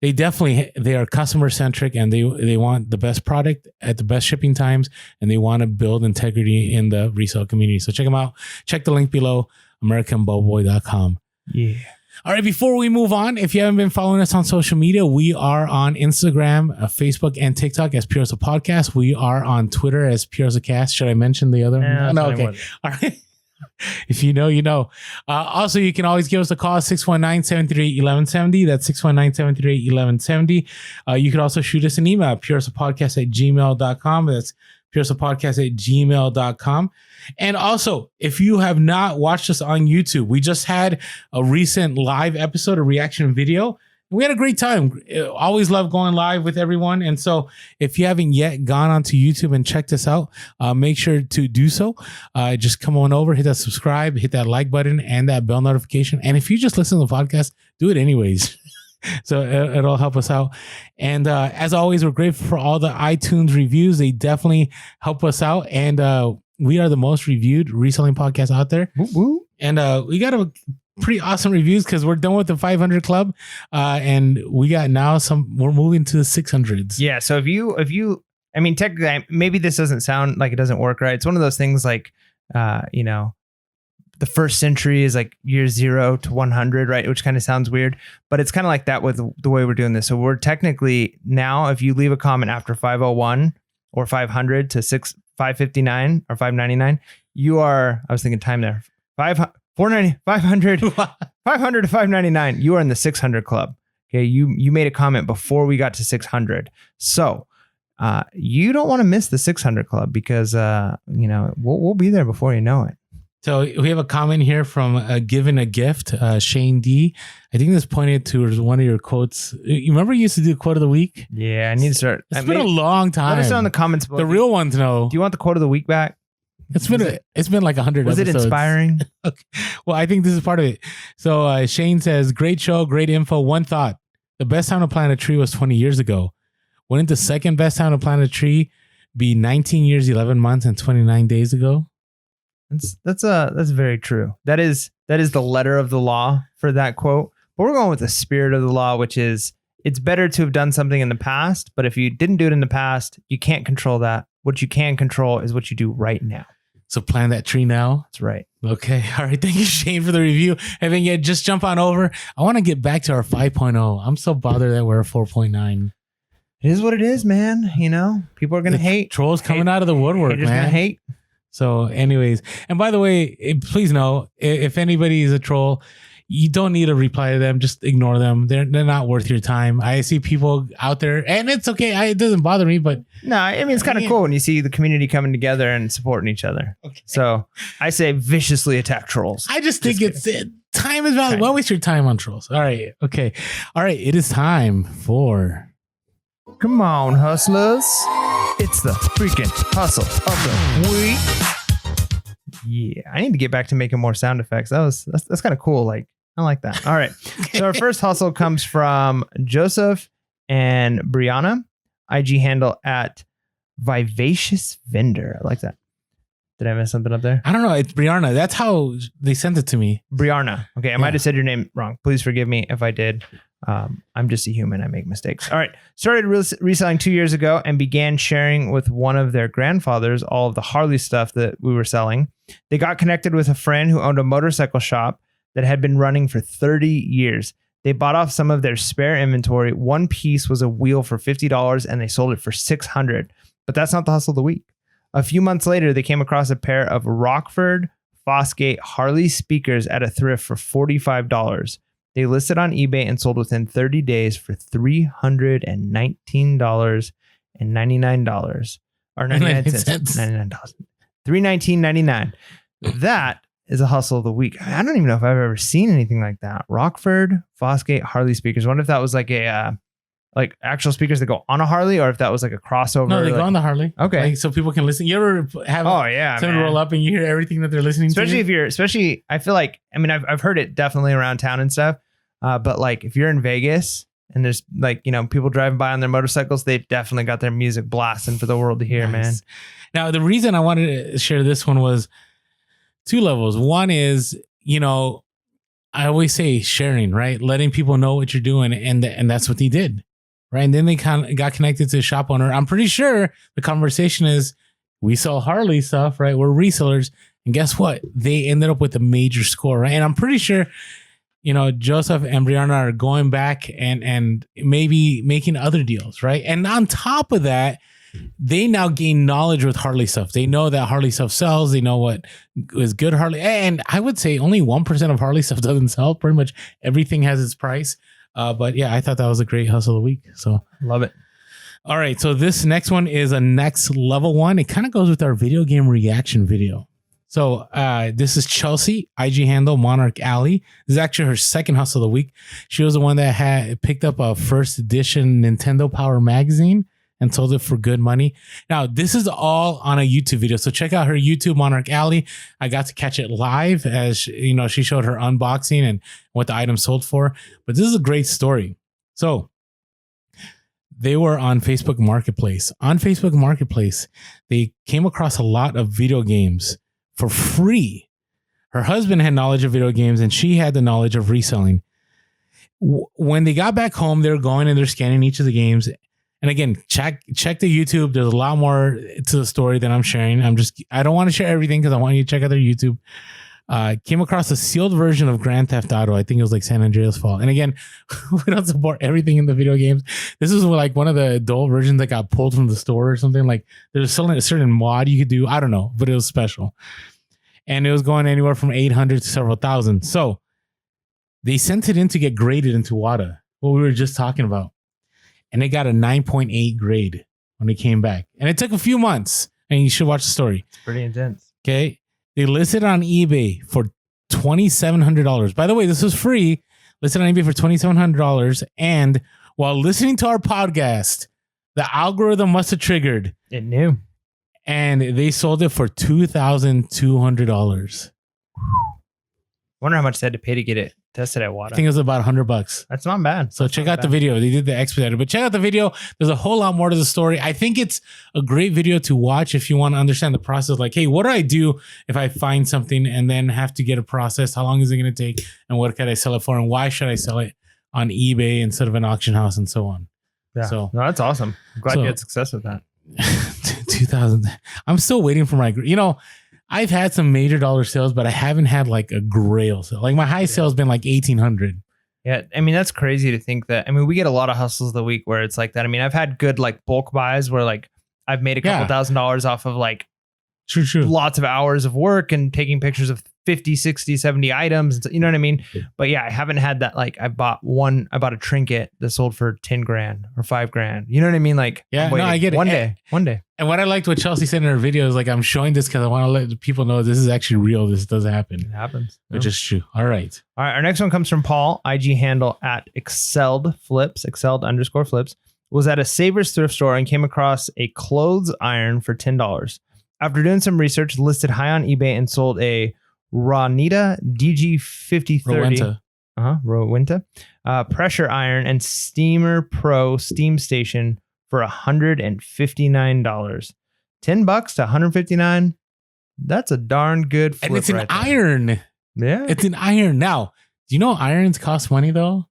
they are customer centric, and they want the best product at the best shipping times, and they want to build integrity in the resale community. So check them out. Check the link below, AmericanBowboy.com. Yeah. All right, before we move on, if you haven't been following us on social media, we are on Instagram, Facebook, and TikTok as Pure Hustle Podcast. We are on Twitter as Pure Hustle Cast. Should I mention the other? No, okay. All right. If you know, you know. Also, you can always give us a call, 619-738-1170. That's 619-738-1170. You can also shoot us an email, purehustlepodcast@gmail.com. That's purehustlepodcast@gmail.com. And also, if you have not watched us on YouTube, we just had a recent live episode, a reaction video. We had a great time. Always love going live with everyone. And so if you haven't yet gone onto YouTube and checked us out, make sure to do so. Just come on over, hit that subscribe, hit that like button and that bell notification. And if you just listen to the podcast, do it anyways. So it'll help us out. And as always, we're grateful for all the iTunes reviews. They definitely help us out. And we are the most reviewed reselling podcast out there. Woo woo. And we got a pretty awesome reviews because we're done with the 500 club. And we got now we're moving to the 600s. Yeah. So if you, I mean, technically, maybe this doesn't sound like it doesn't work right. It's one of those things like, the first century is like year 0 to 100, right? Which kind of sounds weird, but it's kind of like that with the way we're doing this. So we're technically now, if you leave a comment after 501 or 500 to 559 or 599, you are, I was thinking time there, 500 to 599. You are in the 600 club. Okay. You made a comment before we got to 600. So you don't want to miss the 600 club because, we'll be there before you know it. So we have a comment here from Given a Gift, Shane D. I think this pointed to one of your quotes. You remember you used to do quote of the week? Yeah, I need to start. It's been a long time. Let us know in the comments below. The real ones know. Do you want the quote of the week back? It's been like 100 Was episodes. it inspiring? Okay. Well, I think this is part of it. So Shane says, great show, great info. One thought. The best time to plant a tree was 20 years ago. Wouldn't the second best time to plant a tree be 19 years, 11 months, and 29 days ago? That's very true. That is the letter of the law for that quote. But we're going with the spirit of the law, which is it's better to have done something in the past. But if you didn't do it in the past, you can't control that. What you can control is what you do right now. So plant that tree now. That's right. Okay. All right. Thank you, Shane, for the review. And then just jump on over. I want to get back to our 5.0. I'm so bothered that we're 4.9. It is what it is, man. People are going to hate. Trolls coming out of the woodwork, man. Going to hate. So anyways, and by the way, please know, if anybody is a troll, you don't need to reply to them. Just ignore them. They're not worth your time. I see people out there, and it's okay. It doesn't bother me, but no, I mean, it's kind of cool when you see the community coming together and supporting each other. Okay. So I say viciously attack trolls. I just think time is valuable. Why waste your time on trolls? All right. Okay. All right. It is time for... Come on, hustlers. It's the freaking hustle of the week. Yeah, I need to get back to making more sound effects. That's kind of cool. Like, I like that. All right. So our first hustle comes from Joseph and Brianna. IG handle at Vivacious Vendor. I like that. Did I mess something up there? I don't know. It's Brianna. That's how they sent it to me. Brianna. Okay, I might have said your name wrong. Please forgive me if I did. I'm just a human. I make mistakes. All right. Started reselling 2 years ago and began sharing with one of their grandfathers all of the Harley stuff that we were selling. They got connected with a friend who owned a motorcycle shop that had been running for 30 years. They bought off some of their spare inventory. One piece was a wheel for $50 and they sold it for $600. But that's not the hustle of the week. A few months later, they came across a pair of Rockford Fosgate Harley speakers at a thrift for $45. They listed on eBay and sold within 30 days for $319.99 or 99 cents. $99. $319.99. That is a hustle of the week. I don't even know if I've ever seen anything like that. Rockford Fosgate Harley speakers. I wonder if that was like a like actual speakers that go on a Harley, or if that was like a crossover. No, they like, go on the Harley. Okay. Like, so people can listen. You ever have someone roll up and you hear everything that they're listening especially to? Especially I feel like, I mean, I've heard it definitely around town and stuff. But like if you're in Vegas and there's like, you know, people driving by on their motorcycles, they definitely got their music blasting for the world to hear, man. Now, the reason I wanted to share this one was 2 levels. One is, you know, I always say sharing, right? Letting people know what you're doing. And that's what they did. Right. And then they kind of got connected to the shop owner. I'm pretty sure the conversation is, we sell Harley stuff, right? We're resellers. And guess what? They ended up with a major score, right? And I'm pretty sure, you know, Joseph and Brianna are going back and maybe making other deals, right? And on top of that, they now gain knowledge with Harley stuff. They know that Harley stuff sells. They know what is good Harley. And I would say only 1% of Harley stuff doesn't sell. Pretty much everything has its price. But yeah, I thought that was a great hustle of the week. So love it. All right. So this next one is a next level one. It kind of goes with our video game reaction video. So this is Chelsea, IG handle Monarch Alley. This is actually her second hustle of the week. She was the one that had picked up a first edition Nintendo Power magazine and sold it for good money. Now, this is all on a YouTube video. So check out her YouTube, Monarch Alley. I got to catch it live as she showed her unboxing and what the item sold for. But this is a great story. So they were on Facebook Marketplace. On Facebook Marketplace, they came across a lot of video games for free. Her husband had knowledge of video games and she had the knowledge of reselling. When they got back home, they're going and they're scanning each of the games. And again, check the YouTube. There's a lot more to the story than I'm sharing. I don't want to share everything because I want you to check out their YouTube. Came across a sealed version of Grand Theft Auto. I think it was like San Andreas Fault. And again, we don't support everything in the video games. This is like one of the adult versions that got pulled from the store or something. Like there's still a certain mod you could do. I don't know, but it was special. And it was going anywhere from 800 to several thousand. So they sent it in to get graded into WADA, what we were just talking about. And it got a 9.8 grade when it came back. And it took a few months. And you should watch the story. It's pretty intense. Okay. They listed on eBay for $2,700. By the way, this was free. Listed on eBay for $2,700. And while listening to our podcast, the algorithm must have triggered. It knew. And they sold it for $2,200. Wonder how much they had to pay to get it tested at WADA. I think it was about $100. That's not bad. So check out the video. They did the expedited, but check out the video. There's a whole lot more to the story. I think it's a great video to watch if you want to understand the process. Like, hey, what do I do if I find something and then have to get it processed? How long is it going to take? And what can I sell it for? And why should I sell it on eBay instead of an auction house and so on? Yeah. So no, that's awesome. I'm glad you had success with that. 2000. I'm still waiting for my, I've had some major dollar sales, but I haven't had like a grail sale. Like my high sale has been like 1,800. Yeah. I mean, that's crazy to think that. I mean, we get a lot of hustles of the week where it's like that. I mean, I've had good like bulk buys where like I've made a couple $1,000s off of like true lots of hours of work and taking pictures of 50, 60, 70 items. You know what I mean? But yeah, I haven't had that. Like I bought a trinket that sold for 10 grand or 5 grand. You know what I mean? Like, yeah, no, I get it. One day. And what I liked what Chelsea said in her video is like, I'm showing this because I want to let people know this is actually real. This does happen. It happens. Which is true. All right. Our next one comes from Paul, IG handle at excelled_flips, was at a Savers thrift store and came across a clothes iron for $10. After doing some research, listed high on eBay and sold a Ronita DG5030 Rowenta pressure iron and Steamer Pro steam station for $159. $10 to $159. That's a darn good flip. And it's an iron. Yeah. It's an iron. Now, do you know irons cost money though?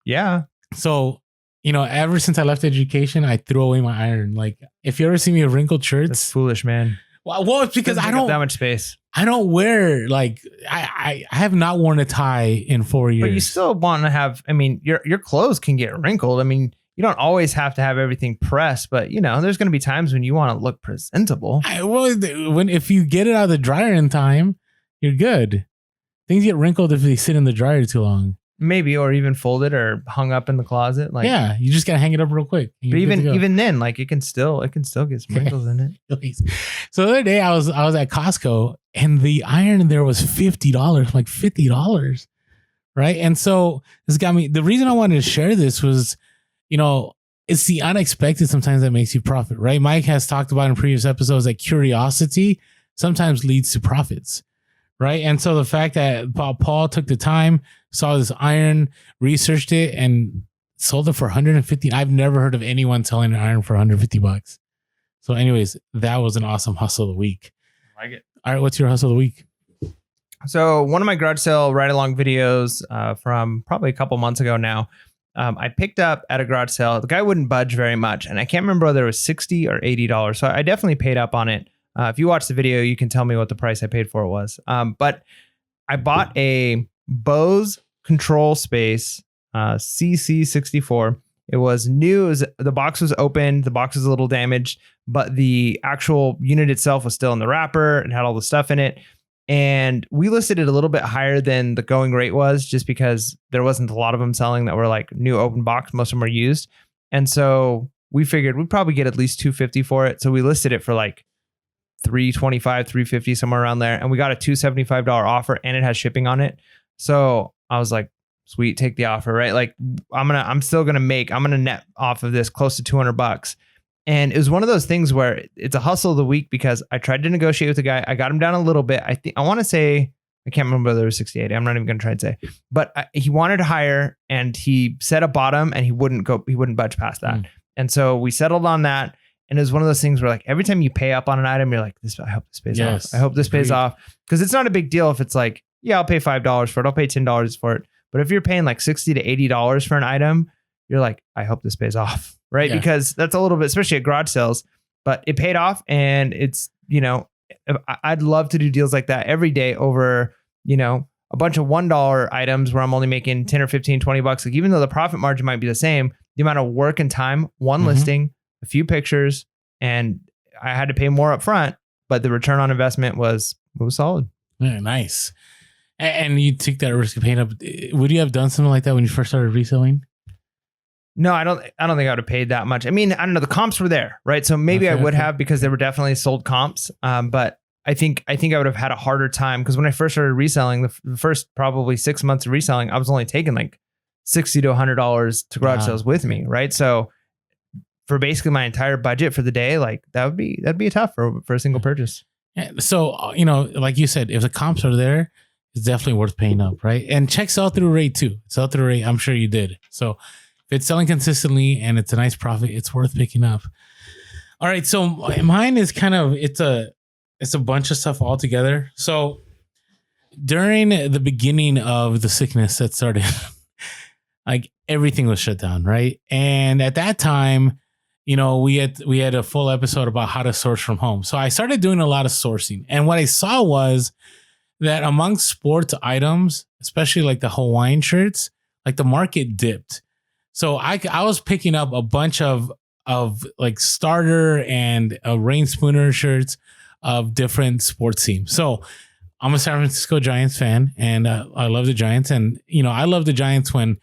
Yeah. So, ever since I left education, I threw away my iron. Like, if you ever see me with wrinkled shirts, that's foolish, man. Well, it's because I don't that much space. I don't wear I have not worn a tie in 4 years. But you still want to have. I mean, your clothes can get wrinkled. I mean, you don't always have to have everything pressed, but there's going to be times when you want to look presentable. If you get it out of the dryer in time, you're good. Things get wrinkled if they sit in the dryer too long. Maybe, or even folded or hung up in the closet. Like, yeah, you just gotta hang it up real quick. But even then, like it can still get some wrinkles in it. So the other day I was at Costco and the iron there was $50. I'm like, $50 right? And so this got me. The reason I wanted to share this was, it's the unexpected sometimes that makes you profit, right? Mike has talked about in previous episodes that curiosity sometimes leads to profits, right? And so the fact that Paul took the time, saw this iron, researched it, and sold it for 150. I've never heard of anyone selling an iron for $150. So anyways, that was an awesome hustle of the week. I like it. All right, what's your hustle of the week? So one of my garage sale ride along videos from probably a couple months ago now, I picked up at a garage sale. The guy wouldn't budge very much, and I can't remember whether it was $60 or $80. So I definitely paid up on it. If you watch the video, you can tell me what the price I paid for it was. But I bought a Bose Control Space CC64. It was new. The box was open. The box was a little damaged, but the actual unit itself was still in the wrapper and had all the stuff in it. And we listed it a little bit higher than the going rate was, just because there wasn't a lot of them selling that were like new open box. Most of them were used. And so we figured we'd probably get at least $250 for it. So we listed it for like $325, $350, somewhere around there. And we got a $275 offer, and it has shipping on it. So I was like, sweet, take the offer, right? Like I'm gonna net off of this close to $200. And it was one of those things where it's a hustle of the week, because I tried to negotiate with the guy. I got him down a little bit. I want to say, I can't remember whether it was 68. I'm not even going to try and say, but he wanted higher, and he set a bottom, and he wouldn't budge past that. And so we settled on that. And it was one of those things where, like, every time you pay up on an item, you're like, I hope this pays off. I hope this pays off. Because it's not a big deal if it's like, yeah, I'll pay $5 for it. I'll pay $10 for it. But if you're paying like $60 to $80 for an item, you're like, I hope this pays off. Right. Yeah. Because that's a little bit, especially at garage sales, but it paid off. And it's, I'd love to do deals like that every day over, a bunch of $1 items where I'm only making 10 or 15, $20. Like, even though the profit margin might be the same, the amount of work and time, one listing, a few pictures, and I had to pay more up front, but the return on investment was solid. Yeah, nice. And you took that risk of paying up. Would you have done something like that when you first started reselling? No, I don't think I would have paid that much. I mean, I don't know. The comps were there, right? So maybe I would have, because they were definitely sold comps. But I think I would have had a harder time, because when I first started reselling, the first probably 6 months of reselling, I was only taking like $60 to $100 to garage sales with me, right? So for basically my entire budget for the day, like that'd be tough for a single purchase. Yeah, so like you said, if the comps are there, it's definitely worth paying up, right? And check sell-through rate too. Sell-through rate, I'm sure you did. So if it's selling consistently and it's a nice profit, it's worth picking up. All right, so mine is kind of it's a bunch of stuff all together. So during the beginning of the sickness that started, like everything was shut down, right? And at that time, we had a full episode about how to source from home. So I started doing a lot of sourcing, and what I saw was that among sports items, especially like the Hawaiian shirts, like the market dipped. So I was picking up a bunch of like starter and rain spooner shirts of different sports teams. So I'm a San Francisco Giants fan, and I love the Giants. And, I love the Giants when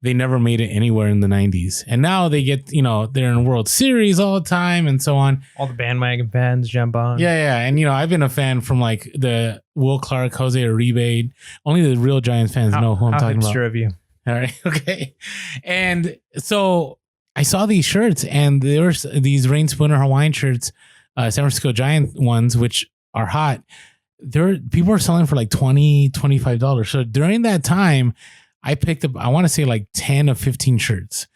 they never made it anywhere in the 90s. And now they get, they're in World Series all the time and so on. All the bandwagon fans jump on. Yeah. And, I've been a fan from like the Will Clark, Jose Uribe. Only the real Giants fans know who I'm talking about. Sure of you. All right. Okay. And so I saw these shirts, and there were these Rain Spooner Hawaiian shirts, San Francisco Giant ones, which are hot. People were selling for like $20, $25. So during that time, I picked up, I want to say like 10 of 15 shirts.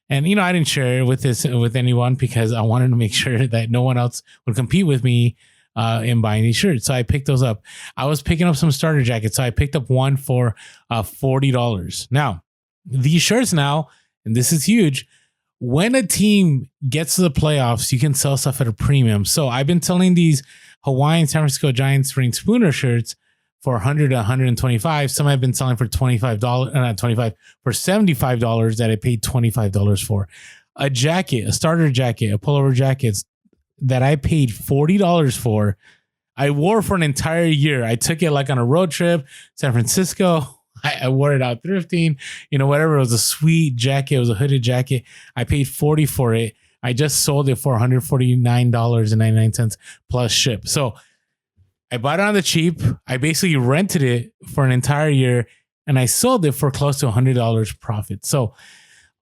And, I didn't share it with anyone, because I wanted to make sure that no one else would compete with me in buying these shirts. So I picked those up. I was picking up some starter jackets. So I picked up one for $40. Now, these shirts now, and this is huge, when a team gets to the playoffs, you can sell stuff at a premium. So I've been selling these Hawaiian San Francisco Giants Rain Spooner shirts for $100 to $125. Some I've been selling for for $75 that I paid $25 for. A starter jacket, a pullover jacket that I paid $40 for. I wore for an entire year. I took it like on a road trip, San Francisco. I wore it out thrifting, whatever. It was a sweet jacket. It was a hooded jacket. I paid $40 for it. I just sold it for $149.99 plus ship. So I bought it on the cheap. I basically rented it for an entire year, and I sold it for close to $100 profit. So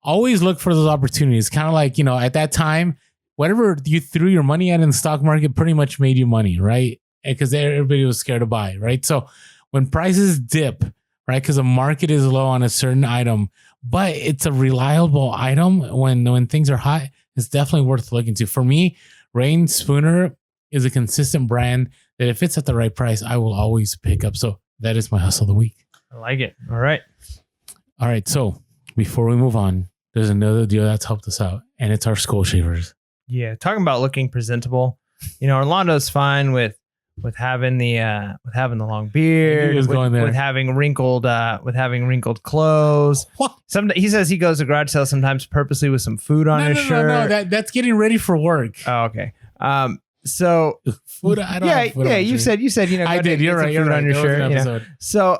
always look for those opportunities. Kind of like, at that time, whatever you threw your money at in the stock market pretty much made you money, right? Because everybody was scared to buy, right? So when prices dip, right, because the market is low on a certain item, but it's a reliable item when things are hot, it's definitely worth looking to. For me, Rain Spooner is a consistent brand that if it's at the right price, I will always pick up. So that is my hustle of the week. I like it. All right. So before we move on, there's another deal that's helped us out, and it's our skull shavers. Yeah, talking about looking presentable. Orlando's fine with having the long beard, with having wrinkled clothes. What? He says he goes to garage sales sometimes purposely with some food on his shirt. No, that's getting ready for work. Oh, okay. So food. I don't have food on you said I did. You're right. You're on your shirt. So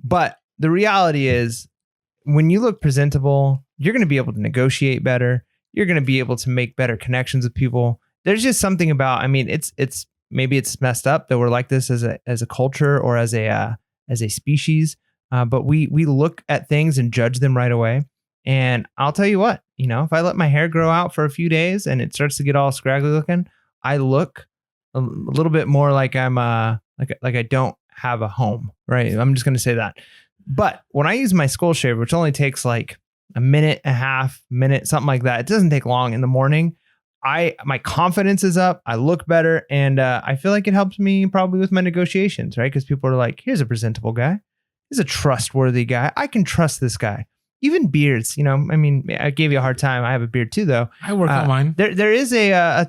but the reality is, when you look presentable, you're going to be able to negotiate better. You're going to be able to make better connections with people. There's just something about, it's maybe it's messed up that we're like this as a culture or as a species. But we look at things and judge them right away. And I'll tell you what, if I let my hair grow out for a few days and it starts to get all scraggly looking, I look a little bit more like I'm like I don't have a home, right? I'm just going to say that. But when I use my skull shaver, which only takes like a minute, something like that, it doesn't take long in the morning. My confidence is up. I look better, and I feel like it helps me probably with my negotiations, right? Because people are like, "Here's a presentable guy. He's a trustworthy guy. I can trust this guy." Even beards, I gave you a hard time. I have a beard too, though. I work on mine. There is a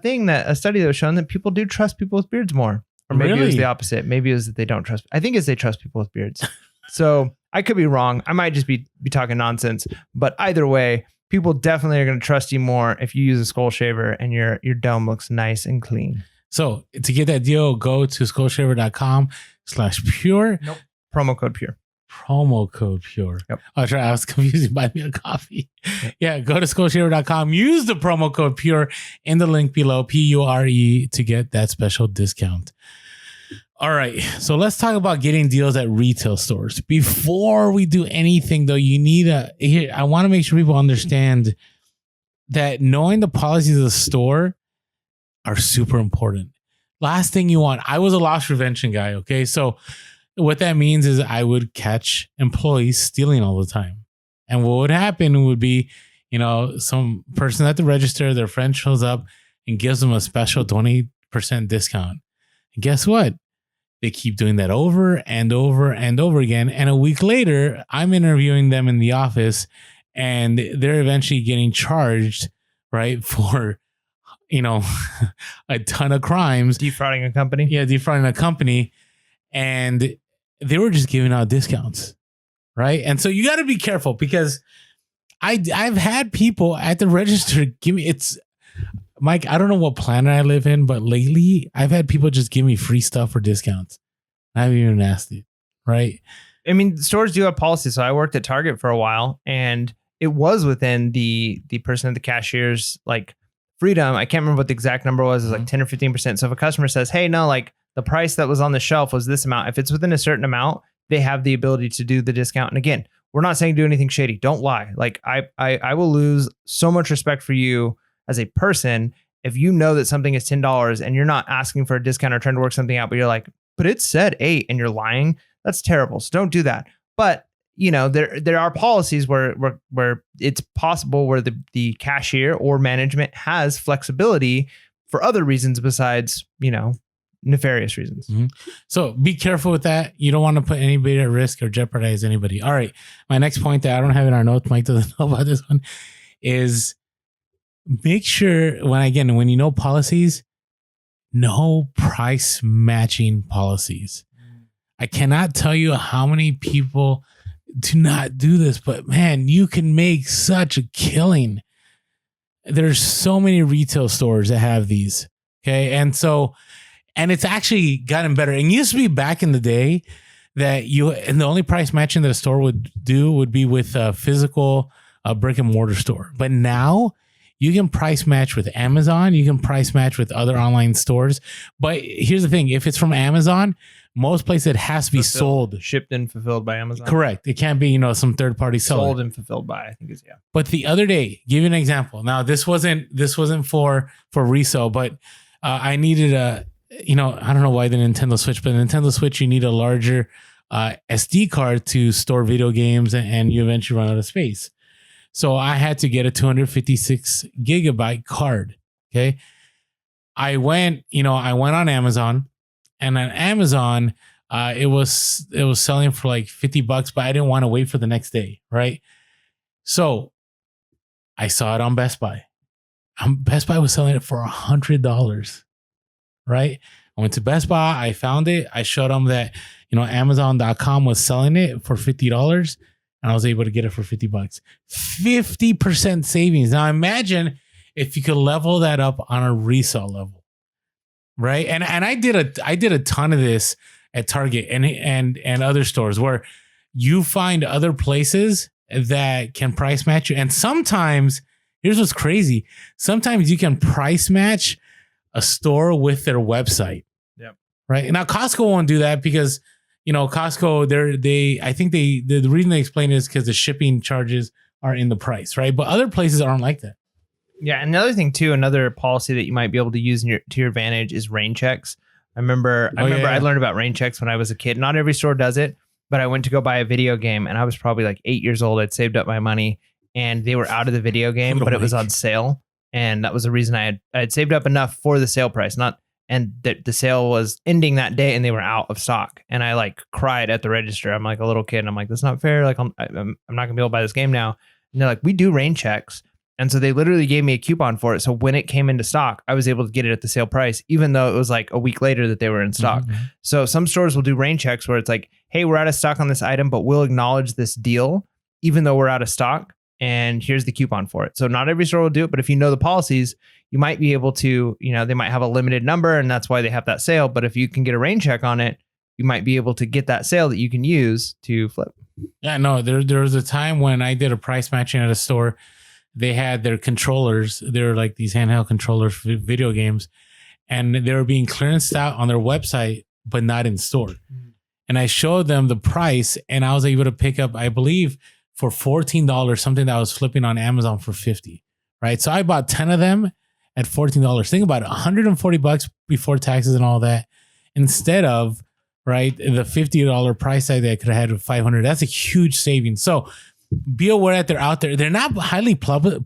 study that was shown that people do trust people with beards more, or maybe it was the opposite. Maybe it was that they don't trust. I think it's they trust people with beards. So I could be wrong. I might just be talking nonsense. But either way, people definitely are going to trust you more if you use a skull shaver and your dome looks nice and clean. So to get that deal, go to skullshaver.com/pure. Nope. Promo code pure. Promo code pure. Yep. I was confused. Buy me a coffee. Yeah, go to skullshaver.com. Use the promo code pure in the link below, PURE, to get that special discount. All right. So let's talk about getting deals at retail stores. Before we do anything, though, I want to make sure people understand that knowing the policies of the store are super important. Last thing you want, I was a loss prevention guy. Okay. So what that means is I would catch employees stealing all the time. And what would happen would be, some person at the register, their friend shows up and gives them a special 20% discount. And guess what? They keep doing that over and over and over again. And a week later, I'm interviewing them in the office, and they're eventually getting charged, right, for, a ton of crimes. Defrauding a company? Yeah, defrauding a company. And they were just giving out discounts, right? And so you got to be careful, because I've had people at the register give me, Mike, I don't know what planet I live in, but lately I've had people just give me free stuff for discounts. I haven't even asked it, right? Stores do have policies. So I worked at Target for a while, and it was within the person at the cashier's freedom. I can't remember what the exact number was. It was like 10 or 15%. So if a customer says, "Hey, no, the price that was on the shelf was this amount," if it's within a certain amount, they have the ability to do the discount. And again, we're not saying do anything shady. Don't lie. I will lose so much respect for you as a person if you know that something is $10 and you're not asking for a discount or trying to work something out, but you're like, "But it said 8 and you're lying." That's terrible. So don't do that. But there are policies where it's possible where the cashier or management has flexibility for other reasons besides, nefarious reasons. Mm-hmm. So be careful with that. You don't want to put anybody at risk or jeopardize anybody. All right. My next point that I don't have in our notes, Mike doesn't know about this one, is make sure when you know policies, no price matching policies. I cannot tell you how many people do not do this, but man, you can make such a killing. There's so many retail stores that have these. Okay. And it's actually gotten better. And it used to be back in the day that the only price matching that a store would do would be with a physical brick and mortar store. But now you can price match with Amazon. You can price match with other online stores. But here's the thing. If it's from Amazon, most places it has to be sold. Shipped and fulfilled by Amazon. Correct. It can't be, some third party seller. Sold and fulfilled by, I think is, yeah. But the other day, give you an example. Now, this wasn't for resale, but I needed I don't know why the Nintendo Switch, but the Nintendo Switch, you need a larger SD card to store video games, and you eventually run out of space. So I had to get a 256 gigabyte card. Okay. I went on Amazon, and on Amazon, it was selling for like $50, but I didn't want to wait for the next day. Right. So I saw it on Best Buy. Best Buy was selling it for $100. Right. I went to Best Buy. I found it. I showed them that, Amazon.com was selling it for $50, and I was able to get it for $50. 50% savings. Now imagine if you could level that up on a resale level. Right. And I did a ton of this at Target and other stores where you find other places that can price match you. And sometimes, here's what's crazy. Sometimes you can price match a store with their website. Yep. Right. Now Costco won't do that because, Costco, I think the reason they explain it is because the shipping charges are in the price. Right. But other places aren't like that. Yeah. Another thing too, another policy that you might be able to use to your advantage is rain checks. I remember I learned about rain checks when I was a kid. Not every store does it, but I went to go buy a video game and I was probably like 8 years old. I'd saved up my money and they were out of the video game, but it was on sale. And that was the reason I had saved up enough for the sale price, and the sale was ending that day and they were out of stock. And I like cried at the register. I'm like a little kid and I'm like, that's not fair. Like I'm not gonna be able to buy this game now. And they're like, we do rain checks. And so they literally gave me a coupon for it. So when it came into stock, I was able to get it at the sale price, even though it was like a week later that they were in stock. Mm-hmm. So some stores will do rain checks where it's like, hey, we're out of stock on this item, but we'll acknowledge this deal, even though we're out of stock. And here's the coupon for it. So not every store will do it, but if you know the policies, you might be able to, they might have a limited number and that's why they have that sale. But if you can get a rain check on it, you might be able to get that sale that you can use to flip. Yeah, no, there was a time when I did a price matching at a store. They had their controllers. They're like these handheld controllers for video games. And they were being clearanced out on their website, but not in store. Mm-hmm. And I showed them the price and I was able to pick up, I believe, for $14, something that I was flipping on Amazon for $50. Right. So I bought 10 of them at $14. Think about it, $140 before taxes and all that, instead of the $50 price tag that I could have had with $500. That's a huge savings. So be aware that they're out there. They're not highly publicized.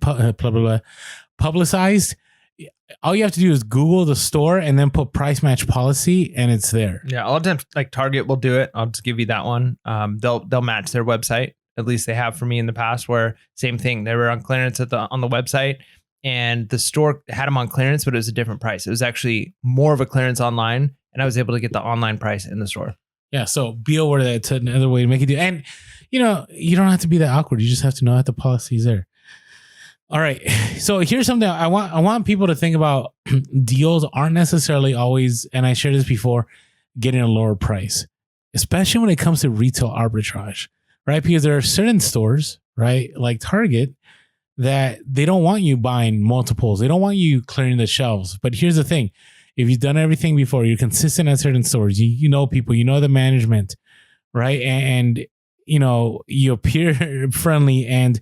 All you have to do is Google the store and then put price match policy, and it's there. Yeah, a lot of times, like Target will do it. I'll just give you that one. They'll match their website. At least they have for me in the past. Where same thing, they were on clearance on the website, and the store had them on clearance, but it was a different price. It was actually more of a clearance online, and I was able to get the online price in the store. Yeah, so be aware that it's another way to make it do. And you don't have to be that awkward. You just have to know that the policy is there. All right. So here's something I want people to think about. Deals aren't necessarily always, and I shared this before, getting a lower price, especially when it comes to retail arbitrage, right? Because there are certain stores, right, like Target, that they don't want you buying multiples. They don't want you clearing the shelves. But here's the thing. If you've done everything before, you're consistent at certain stores, you know people, you know the management, right? And you appear friendly, and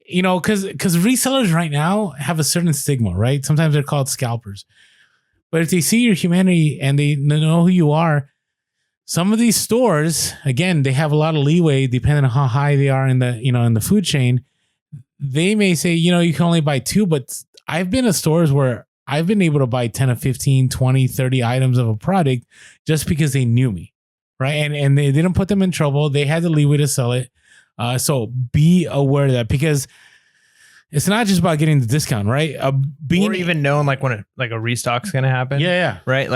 because resellers right now have a certain stigma, right? Sometimes they're called scalpers. But if they see your humanity and they know who you are, some of these stores, again, they have a lot of leeway depending on how high they are in the food chain. They may say, you can only buy 2, but I've been to stores where I've been able to buy 10 or 15, 20, 30 items of a product just because they knew me. Right. And they didn't put them in trouble. They had the leeway to sell it. So be aware of that, because it's not just about getting the discount, right? Or even knowing when a restock's going to happen. Yeah. Right.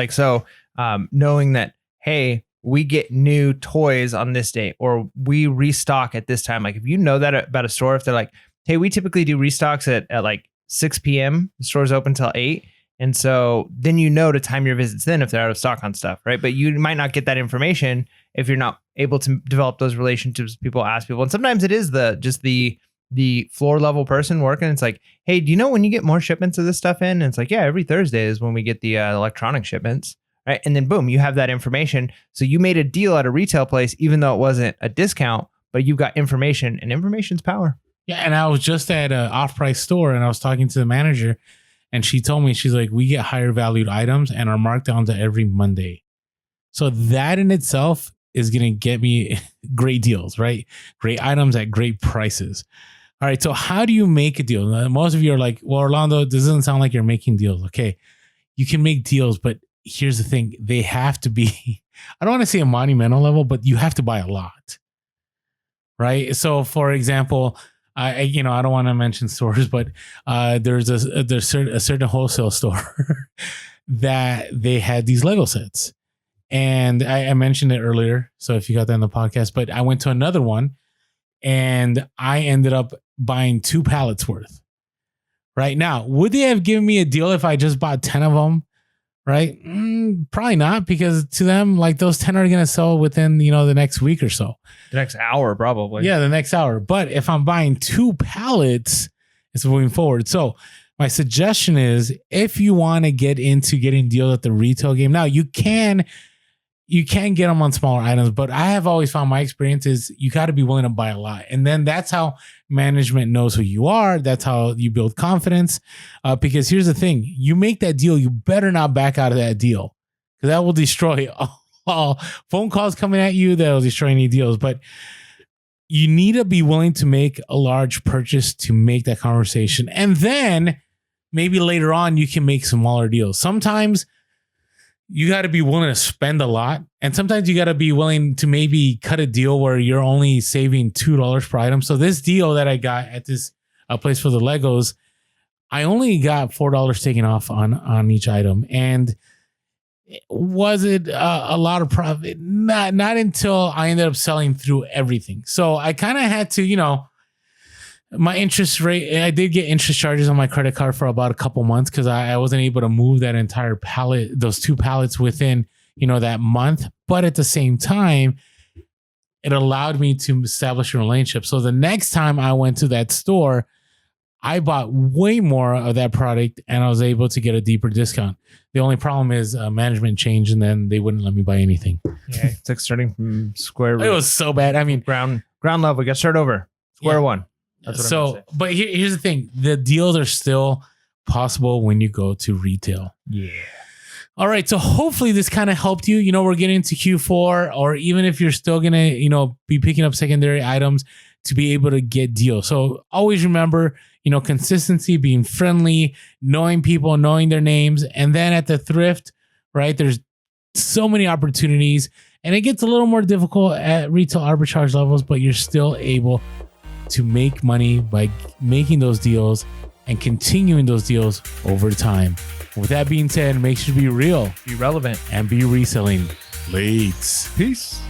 Knowing that, hey, we get new toys on this day, or we restock at this time. Like if you know that about a store, if they're like, hey, we typically do restocks at like 6 p.m. The store's open till 8. And so then to time your visits then if they're out of stock on stuff, right? But you might not get that information if you're not able to develop those relationships. People ask people, and sometimes it is the floor level person working. It's like, hey, do you know when you get more shipments of this stuff in? And it's like, yeah, every Thursday is when we get the electronic shipments. right? And then boom, you have that information. So you made a deal at a retail place, even though it wasn't a discount, but you've got information, and information's power. Yeah, and I was just at an off-price store, and I was talking to the manager, and she told me, she's like, we get higher valued items, and our markdowns are every Monday. So that in itself is going to get me great deals, right? Great items at great prices. All right, so how do you make a deal? Most of you are like, well, Orlando, this doesn't sound like you're making deals. Okay, you can make deals, but here's the thing. They have to be, I don't want to say a monumental level, but you have to buy a lot, right? So for example, I don't want to mention stores, but there's a certain wholesale store that they had these Lego sets. And I mentioned it earlier, so if you got that in the podcast, but I went to another one and I ended up buying 2 pallets worth. Right now, would they have given me a deal if I just bought 10 of them? Right? Probably not, because to them, like, those 10 are going to sell within, the next week or so. The next hour, probably. Yeah, the next hour. But if I'm buying 2 pallets, it's moving forward. So my suggestion is, if you want to get into getting deals at the retail game, now you can get them on smaller items, but I have always found, my experience is, you got to be willing to buy a lot. And then that's how management knows who you are. That's how you build confidence. Because here's the thing, you make that deal, you better not back out of that deal, because that will destroy all phone calls coming at you. That will destroy any deals. But you need to be willing to make a large purchase to make that conversation. And then maybe later on, you can make smaller deals. Sometimes you got to be willing to spend a lot. And sometimes you got to be willing to maybe cut a deal where you're only saving $2 per item. So this deal that I got at this place for the Legos, I only got $4 taken off on each item. And was it a lot of profit? Not until I ended up selling through everything. So I kind of had to, my interest rate, I did get interest charges on my credit card for about a couple months, because I wasn't able to move that entire pallet, those 2 pallets within, that month. But at the same time, it allowed me to establish a relationship. So the next time I went to that store, I bought way more of that product, and I was able to get a deeper discount. The only problem is management changed, and then they wouldn't let me buy anything. Yeah, it's like starting from square root. It was so bad. I mean, ground level. We got to start over. Square one. So, but here's the thing. The deals are still possible when you go to retail. Yeah. All right. So hopefully this kind of helped you. We're getting into Q4, or even if you're still going to, be picking up secondary items, to be able to get deals. So always remember, consistency, being friendly, knowing people, knowing their names. And then at the thrift, right, there's so many opportunities, and it gets a little more difficult at retail arbitrage levels, but you're still able to make money by making those deals and continuing those deals over time. With that being said, make sure to be real, be relevant, and be reselling. Late. Peace.